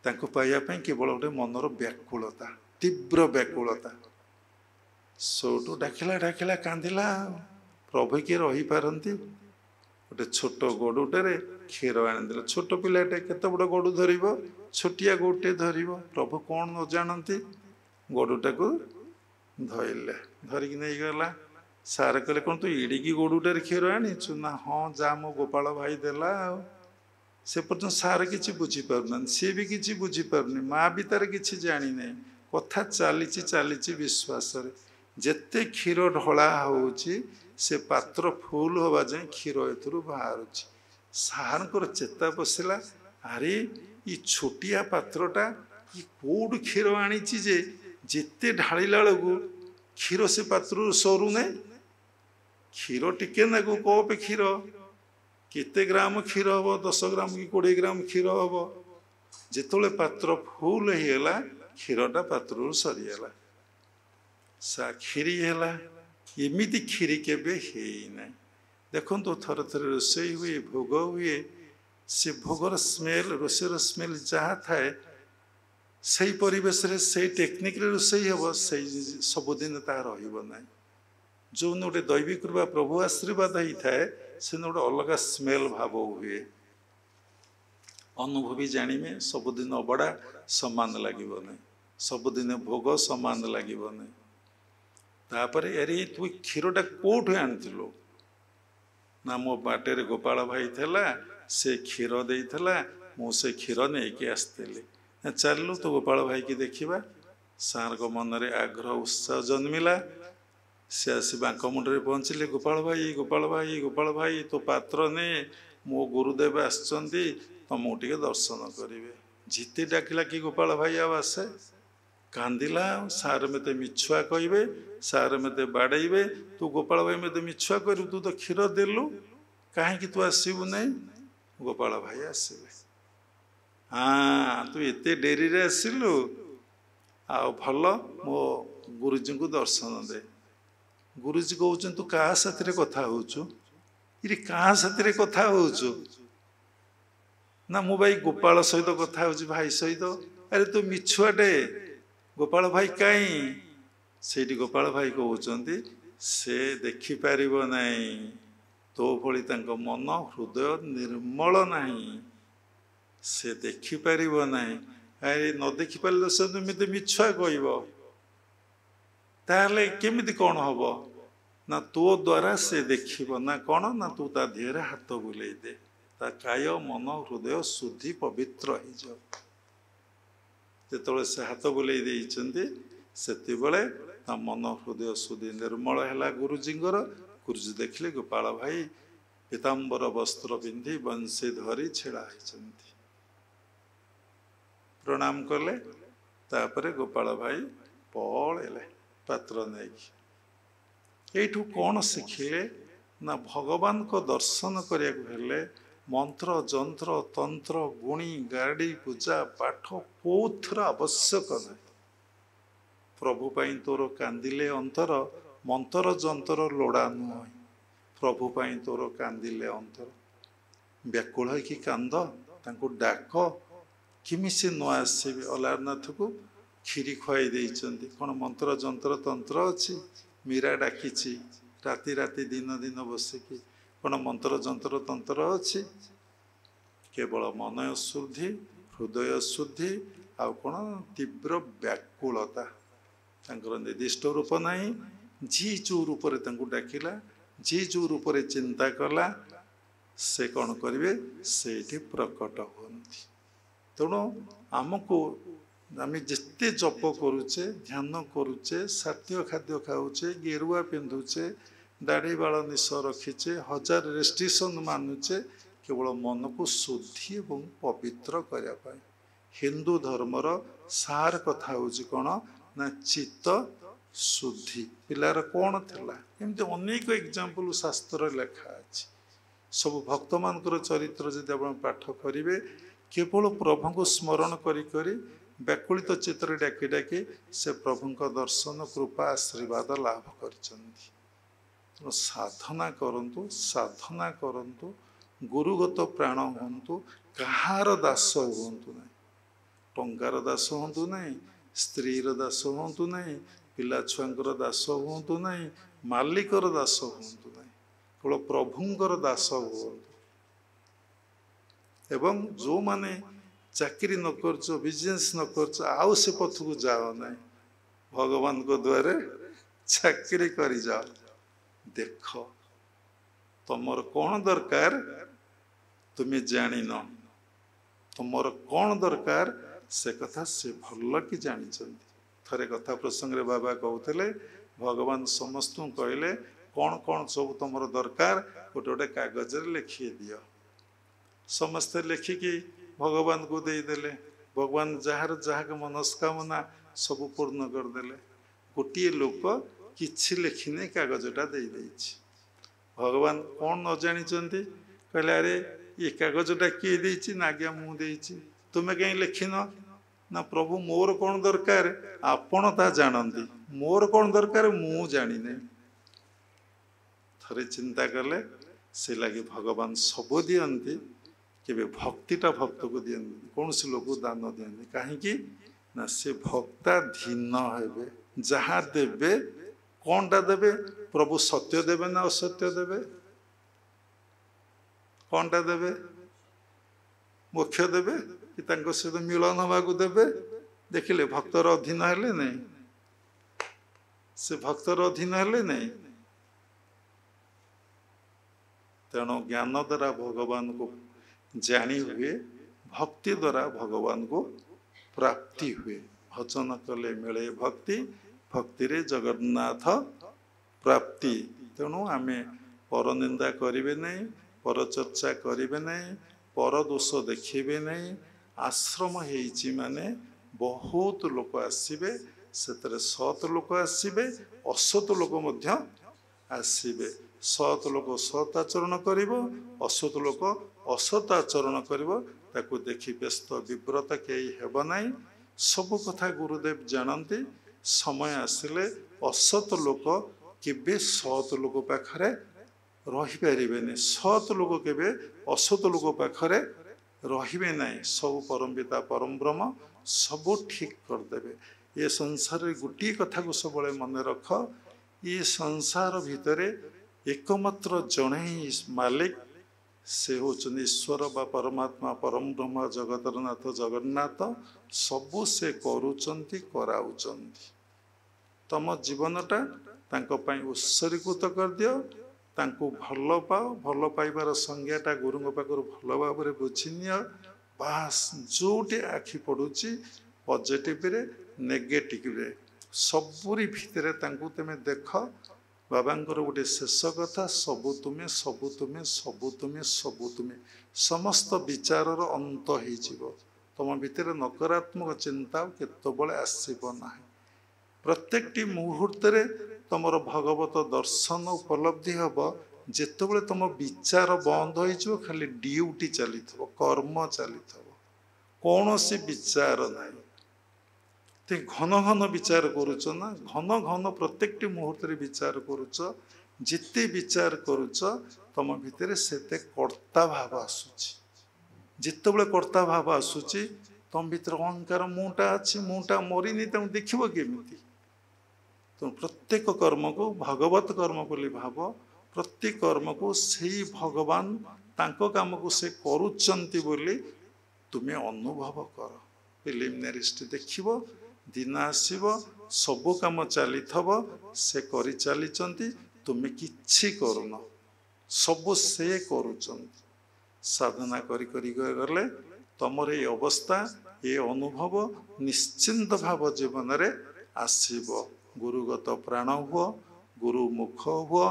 तांको पाइबा केवल गोटे मनर व्याकुलता तीव्र व्याकुलता सौटू डाकिला कांदिला प्रभु किए रही पारती गोटे छोट गड़ुटे क्षीर आनीदे छोट पिलाटे केत बड़ गड़ु धर छोटिया गोटे धर प्रभु कौन न जानती गड़ुटा को धरले धरिकी नहीं गला सार कहले कौन तू इड़िकी गड़ुटे क्षीर आनीचु ना हाँ जा मो गोपाल भाई देला से पर्यटन सार किसी बुझीपार सी भी किसी बुझीपार माँ भी तार किसी जानी ना कथा चली विश्वास जेते क्षीर ढला हो से पात्र फुल हवा जाए क्षीर एथुर बाहर सार चेता पशिला अरे ये छोटिया पात्रटा ये कौट क्षीर आनी जेते ढाला बेलू क्षीर से पात्र सरू ना क्षीर टिके ना कप क्षीर केते ग्राम क्षीर हम 10 ग्राम कि 20 ग्राम क्षीर हम जिते पात्र फुल होगा क्षीरटा पात्र सरीगला सा क्षीरी है एमती क्षीरी केबे ना देखो थर थर रोसई हुए भोग हुए से भोगर स्मेल रोसईर स्मेल जहाँ थाए से परिवेश से टेक्निक रोसई हम से सबुदिन ता रहा जो गोटे दैविक कृपा प्रभु आशीर्वाद होता है से गोटे अलग स्मेल भाव हुए अनुभवी जानिमे सबुदिन अबड़ा समान लगे ना सबुदिन भोग समान लगे ना तापर अरे तू क्षीरटा कौटू आनिलु ना मो बाटे गोपाल भाई थेला से क्षीर देइथला मुझे क्षीर नहीं कि आसती चलु तो गोपाल भाई की देखा सार को मन में आग्रह उत्साह जन्मिला से आसी बांक मुंडे पहुँचले गोपाल भाई तो पात्र ने मो गुरुदेव आसचंदी तुमको टे दर्शन करेंगे जीते डाकिला कि गोपाल भाई आसे कांदिला सार मते मिछुआ कहे सार मते बाड़े तू गोपाल भाई मते मिछुआ करू तू तो क्षीर देलु कहीं तू आसबू नहीं गोपाल भाई आसबे हाँ तू एते डेरी रे आसिलु आ भल मो गुरुजी को दर्शन दे गुरुजी कहते तू क्या साथी कथा होचु ये क्या साथी कथा होचु ना मु भाई गोपाल सहित कथा हो भाई सहित अरे तू मिछुआटे गोपाल भाई कहीं से गोपाल भाई कहते ସେ ଦେଖିପାରିବ ନାହିଁ। ତୋ ଭଳି ତାଙ୍କ ମନ ହୃଦୟ ନିର୍ମଳ ନାହିଁ, ସେ ଦେଖିପାରିବ ନାହିଁ। ଆରେ ନ ଦେଖିପାରିଲେ ସେ ଏମିତି ମିଛୁଆ କହିବ, ତାହେଲେ କେମିତି କ'ଣ ହବ? ନା ତୋ ଦ୍ୱାରା ସେ ଦେଖିବ ନା କ'ଣ? ନା ତୁ ତା ଦେହରେ ହାତ ବୁଲେଇ ଦେ, ତା କାୟ ମନ ହୃଦୟ ଶୁଦ୍ଧି ପବିତ୍ର ହେଇଯାଉ। ଯେତେବେଳେ ସେ ହାତ ବୁଲେଇ ଦେଇଛନ୍ତି ସେତେବେଳେ ତା ମନ ହୃଦୟ ଶୁଦ୍ଧି ନିର୍ମଳ ହେଲା ଗୁରୁଜୀଙ୍କର। ଗୁରୁଜୀ ଦେଖିଲେ ଗୋପାଳ ଭାଇ ପୀତାମ୍ବର ବସ୍ତ୍ର ପିନ୍ଧି ବଂଶୀ ଧରି ଛିଡ଼ା ହେଇଛନ୍ତି। ପ୍ରଣାମ କଲେ, ତାପରେ ଗୋପାଳ ଭାଇ ପଳେଇଲେ ପାତ୍ର ନେଇକି। ଏଇଠୁ କ'ଣ ଶିଖିଲେ? ନା ଭଗବାନଙ୍କ ଦର୍ଶନ କରିବାକୁ ହେଲେ ମନ୍ତ୍ର ଯନ୍ତ୍ର ତନ୍ତ୍ର ଗୁଣି ଗାଡ଼ି ପୂଜା ପାଠ କୋଉଥର ଆବଶ୍ୟକ ନାହିଁ। ପ୍ରଭୁ ପାଇଁ ତୋର କାନ୍ଦିଲେ ଅନ୍ତର, ମନ୍ତ୍ର ଯନ୍ତ୍ର ଲୋଡ଼ା ନୁହେଁ। ପ୍ରଭୁ ପାଇଁ ତୋର କାନ୍ଦିଲେ ଅନ୍ତର, ବ୍ୟାକୁଳ ହେଇକି କାନ୍ଦ, ତାଙ୍କୁ ଡାକ। କେମିତି ନ ଆସିବେ? ଅଲାରନାଥକୁ କ୍ଷୀରି ଖୁଆଇ ଦେଇଛନ୍ତି, କ'ଣ ମନ୍ତ୍ର ଯନ୍ତ୍ର ତନ୍ତ୍ର ଅଛି? ମୀରା ଡାକିଛି ରାତି ରାତି ଦିନ ଦିନ ବସିକି, କ'ଣ ମନ୍ତ୍ର ଯନ୍ତ୍ର ତନ୍ତ୍ର ଅଛି? କେବଳ ମନ ଶୁଦ୍ଧି, ହୃଦୟ ଶୁଦ୍ଧି, ଆଉ କ'ଣ ତୀବ୍ର ବ୍ୟାକୁଳତା। ତାଙ୍କର ନିର୍ଦ୍ଦିଷ୍ଟ ରୂପ ନାହିଁ। ଯିଏ ଯେଉଁ ରୂପରେ ତାଙ୍କୁ ଡାକିଲା, ଯିଏ ଯେଉଁ ରୂପରେ ଚିନ୍ତା କଲା, ସେ କ'ଣ କରିବେ? ସେଇଠି ପ୍ରକଟ ହୁଅନ୍ତି। ତେଣୁ ଆମକୁ, ଆମେ ଯେତେ ଜପ କରୁଛେ, ଧ୍ୟାନ କରୁଛେ, ସାତ୍ୟ ଖାଦ୍ୟ ଖାଉଛେ, ଗେରୁଆ ପିନ୍ଧୁଛେ, ଦାଢ଼ି ବାଳ ନିଶ ରଖିଛେ, ହଜାର ରେଷ୍ଟ୍ରିକ୍ସନ୍ ମାନୁଛେ, କେବଳ ମନକୁ ଶୁଦ୍ଧି ଏବଂ ପବିତ୍ର କରିବା ପାଇଁ। ହିନ୍ଦୁ ଧର୍ମର ସାର କଥା ହେଉଛି କ'ଣ? ନା ଚିତ୍ତ ଶୁଦ୍ଧି। ପିଲାର କ'ଣ ଥିଲା? ଏମିତି ଅନେକ ଏକ୍ଜାମ୍ପଲ୍ ଶାସ୍ତ୍ରରେ ଲେଖା ଅଛି। ସବୁ ଭକ୍ତମାନଙ୍କର ଚରିତ୍ର ଯଦି ଆପଣ ପାଠ କରିବେ, କେବଳ ପ୍ରଭୁଙ୍କୁ ସ୍ମରଣ କରି କରି ବ୍ୟାକୁଳିତ ଚିତ୍ତରେ ଡାକି ଡାକି ସେ ପ୍ରଭୁଙ୍କ ଦର୍ଶନ କୃପା ଆଶୀର୍ବାଦ ଲାଭ କରିଛନ୍ତି। ତେଣୁ ସାଧନା କରନ୍ତୁ, ସାଧନା କରନ୍ତୁ, ଗୁରୁଗତ ପ୍ରାଣ ହୁଅନ୍ତୁ, କାହାର ଦାସ ହୁଅନ୍ତୁ ନାହିଁ। ଟଙ୍କାର ଦାସ ହୁଅନ୍ତୁ ନାହିଁ, ସ୍ତ୍ରୀର ଦାସ ହୁଅନ୍ତୁ ନାହିଁ, ପିଲାଛୁଆଙ୍କର ଦାସ ହୁଅନ୍ତୁ ନାହିଁ, ମାଲିକର ଦାସ ହୁଅନ୍ତୁ ନାହିଁ, କେବଳ ପ୍ରଭୁଙ୍କର ଦାସ ହୁଅନ୍ତୁ। ଏବଂ ଯେଉଁମାନେ ଚାକିରି ନ କରୁଛ, ବିଜନେସ୍ ନ କରୁଛ, ଆଉ ସେ ପଥକୁ ଯାଅ ନାହିଁ। ଭଗବାନଙ୍କ ଦ୍ୱାରେ ଚାକିରି କରିଯାଅ। ଦେଖ ତମର କ'ଣ ଦରକାର ତୁମେ ଜାଣିନ, ତମର କ'ଣ ଦରକାର ସେ କଥା ସେ ଭଲ କି ଜାଣିଛନ୍ତି। ଥରେ କଥା ପ୍ରସଙ୍ଗରେ ବାବା କହୁଥିଲେ, ଭଗବାନ ସମସ୍ତଙ୍କୁ କହିଲେ କ'ଣ କ'ଣ ସବୁ ତମର ଦରକାର ଗୋଟେ ଗୋଟେ କାଗଜରେ ଲେଖିକି ଦିଅ। ସମସ୍ତେ ଲେଖିକି ଭଗବାନଙ୍କୁ ଦେଇଦେଲେ। ଭଗବାନ ଯାହାର ଯାହା ମନସ୍କାମନା ସବୁ ପୂର୍ଣ୍ଣ କରିଦେଲେ। ଗୋଟିଏ ଲୋକ କିଛି ଲେଖିନି, କାଗଜଟା ଦେଇଦେଇଛି। ଭଗବାନ କ'ଣ ନ ଜାଣିଛନ୍ତି? କହିଲେ, ଆରେ ଏ କାଗଜଟା କିଏ ଦେଇଛି? ନା ଆଜ୍ଞା ମୁଁ ଦେଇଛି। ତୁମେ କାହିଁ ଲେଖିନ? ନା ପ୍ରଭୁ ମୋର କ'ଣ ଦରକାର ଆପଣ ତାହା ଜାଣନ୍ତି, ମୋର କ'ଣ ଦରକାର ମୁଁ ଜାଣିନି। ଥରେ ଚିନ୍ତା କଲେ, ସେ ଲାଗି ଭଗବାନ ସବୁ ଦିଅନ୍ତି, କେବେ ଭକ୍ତିଟା ଭକ୍ତକୁ ଦିଅନ୍ତି, କୌଣସି ଲୋକକୁ ଦାନ ଦିଅନ୍ତି। କାହିଁକି? ନା ସେ ଭକ୍ତାଧୀନ ହେବେ। ଯାହା ଦେବେ, କ'ଣଟା ଦେବେ? ପ୍ରଭୁ ସତ୍ୟ ଦେବେ ନା ଅସତ୍ୟ ଦେବେ? କ'ଣଟା ଦେବେ? ମୋକ୍ଷ ଦେବେ କି ତାଙ୍କ ସହିତ ମିଳନ ହେବାକୁ ଦେବେ? ଦେଖିଲେ ଭକ୍ତର ଅଧୀନ ହେଲେ ନାହିଁ, ସେ ଭକ୍ତର ଅଧୀନ ହେଲେ ନାହିଁ। ତେଣୁ ଜ୍ଞାନ ଦ୍ୱାରା ଭଗବାନଙ୍କୁ ଜାଣି ହୁଏ, ଭକ୍ତି ଦ୍ୱାରା ଭଗବାନଙ୍କୁ ପ୍ରାପ୍ତି ହୁଏ। ଭଜନ କଲେ ମିଳେ ଭକ୍ତି, ଭକ୍ତିରେ ଜଗନ୍ନାଥ ପ୍ରାପ୍ତି। ତେଣୁ ଆମେ ପରନିନ୍ଦା କରିବେ ନାହିଁ, ପରଚର୍ଚ୍ଚା କରିବେ ନାହିଁ, ପର ଦୋଷ ଦେଖିବେ ନାହିଁ। ଆଶ୍ରମ ହେଇଛି ମାନେ ବହୁତ ଲୋକ ଆସିବେ, ସେଥିରେ ସତ୍ ଲୋକ ଆସିବେ, ଅସତ୍ ଲୋକ ମଧ୍ୟ ଆସିବେ। ସତ୍ ଲୋକ ସତ୍ ଆଚରଣ କରିବ, ଅସତ୍ ଲୋକ ଅସତ୍ ଆଚରଣ କରିବ। ତାକୁ ଦେଖି ବ୍ୟସ୍ତ ବିବ୍ରତ କେହି ହେବ ନାହିଁ। ସବୁ କଥା ଗୁରୁଦେବ ଜାଣନ୍ତି। ସମୟ ଆସିଲେ ଅସତ୍ ଲୋକ କେବେ ସତ୍ ଲୋକ ପାଖରେ ରହିପାରିବେନି, ସତ୍ ଲୋକ କେବେ ଅସତ୍ ଲୋକ ପାଖରେ ରହିବେ ନାହିଁ। ସବୁ ପରମ ପିତା ପରମ ବ୍ରହ୍ମ ସବୁ ଠିକ୍ କରିଦେବେ। ଏ ସଂସାରରେ ଗୋଟିଏ କଥାକୁ ସବୁବେଳେ ମନେ ରଖ, ये संसार भितर एकमात्र जड़े ही मालिक से होचन ईश्वर बा परमात्मा परम ब्रह्म जगतरनाथ जगन्नाथ सबू से करुचंती कराउचंती। तम जीवनटा तांको पई उत्सर्गीकृत कर दियो। तांको भल पाओ, भल पाइबार संज्ञाटा गुरुଙ୍କ पाखर भल भाव बुझी नियो। बास जोटे आखि पड़ुची पॉजिटिव रे नेगेटिव रे सबुरी भितर तांको तमे देख। बाबांकर गोटे शेष कथा सबु तुमे सबु तुमे सबु तुमे सबु तुमे समस्त विचारर अंत हो जीवो। तुम भितर नकारात्मक चिंता केतबेले आसीबो नाही। प्रत्येकटी मुहूर्त रे तुमर भगवत दर्शन उपलब्धि हम जेतेबेले तुम विचार बंद हो खाली ड्यूटी चली कर्म चली कौन सी विचार नहीं। घन घन विचार करुच ना घन घन प्रत्येकटी मुहूर्त रे विचार करुच। जिते विचार करुच तुम भितर सेते कर्ता भाव आसुची। जितेबेले कर्ता भाव आसुची तुम भितर अहंकार मुटा अच्छी मुटा मरीनी तुम देखिब केमिति। तुम प्रत्येक कर्म को भगवत कर्म बोली भाव। प्रत्येक कर्म को सही भगवान तांको काम को से करुचंती बोली तुम्हें अनुभव कर। प्रिलिमिनारी देखिब दिन आसब सबु कम चली से करी चलीचंती तुम्हें किछि करुन सबु से करुचंती। साधना करी करी गले तमर ये अवस्था ये अनुभव निश्चिंत भाव जीवन रे आसीब। गुरुगत प्राण हुआ गुरु मुख हुआ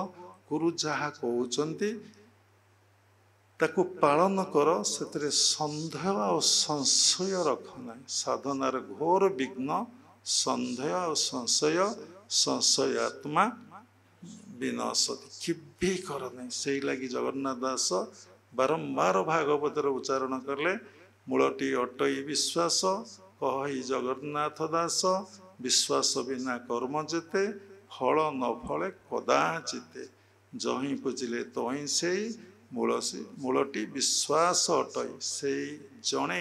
गुरु जहा कहउचंती ताकू पालन कर। से संदेह और संशय रख ना। साधनार घोर विघ्न संदेह और संशय संशयात्मा विनाशति कि कर नहीं। से लगी जगन्नाथ दास बारंबार भागवतर उच्चारण कले मूलटी अटई विश्वास कहि जगन्नाथ दास। विश्वास बिना कर्म जेते फल न फले कदाचिते। जही पूजिले तही से मूलटी विश्वास अटई। से जड़े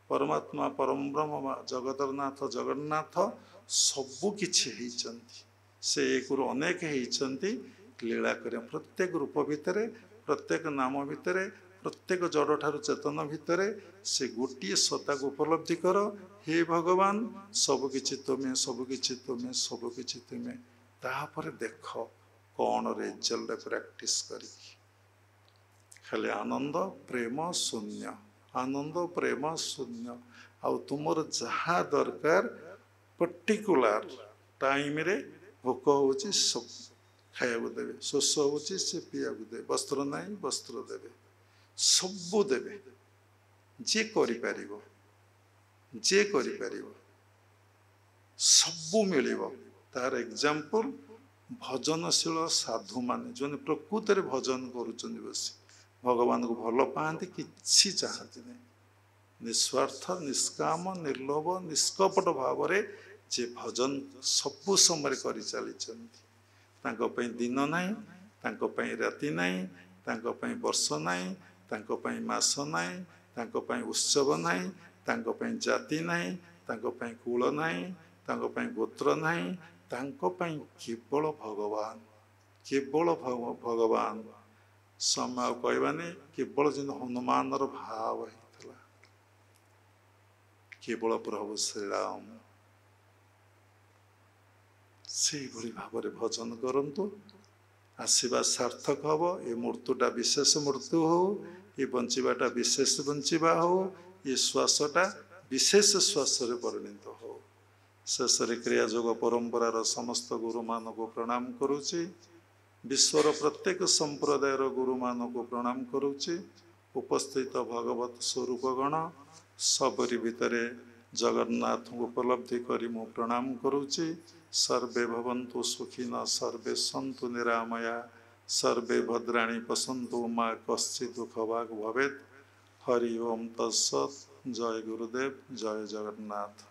परमात्मा परम ब्रह्म जगतरनाथ जगन्नाथ सबु किछि हेचंती। से एक अनेक हेचंती लीला कर। प्रत्येक रूप भितर प्रत्येक नाम भितर प्रत्येक जड़ ठारू चेतन भितर से गोटे सत्ता को उपलब्धि कर। हे भगवान सबकि तुम्हें सबकि तुम्हें सबकि तुम्हें। तापर देख कौन रिजल्ट प्रैक्टिस करी। खाली आनंद प्रेम शून्य आनंद प्रेम शून्य। आउ तुमर जहा दरकार पर्टिकुलर टाइम रे भोक होची सब खाया देवे शोष होची से पिया देवे वस्त्र नहीं वस्त्र देवे सबू देवे। जे करि परिबो जे करि परिबो सबू मिलिबो। तार एग्जांपल भजनशील साधु माने जो प्रकृत रे भजन करुचंदी बसी भगवान को भल पाती किछि चाहती नहीं। निस्वार्थ निष्काम निर्लोभ निष्कपट भाव रे जे भजन सबु समय करि चलीचंती। तांको पई दिन नहीं तांको पई राति नहीं तांको पई वर्ष नहीं तांको पई मास नहीं तांको पई उत्सव नहीं तांको पई जाति नहीं तांको पई कुल नहीं तांको पई गोत्र नहीं तांको पई केवल भगवान केवल भगवान। समय कहबानी केवल जिन हनुमान भाव होता केवल प्रभु श्रीराम से भाव भजन करंतु आसवा सार्थक हम। ये मृत्युटा विशेष मृत्यु हो ये बंचवाटा विशेष बंचवा हो ये श्वासटा विशेष श्वास परिणत हो। शेष क्रिया जोग परंपरार समस्त गुरु मान को प्रणाम करुच्ची। विश्वर प्रत्येक संप्रदायर गुरु मान को प्रणाम करुच्ची। उपस्थित भगवत स्वरूप गण सबरी भितरे जगन्नाथ उपलब्धि करी मु प्रणाम करुच्ची। सर्वे भवन्तु सुखिनः सर्वे सन्तु निरामया सर्वे भद्राणि पश्यन्तु मा कश्चित् दुःखभाग् भवेत्। हरि ओम तत्सत्। जय गुरुदेव जय जगन्नाथ।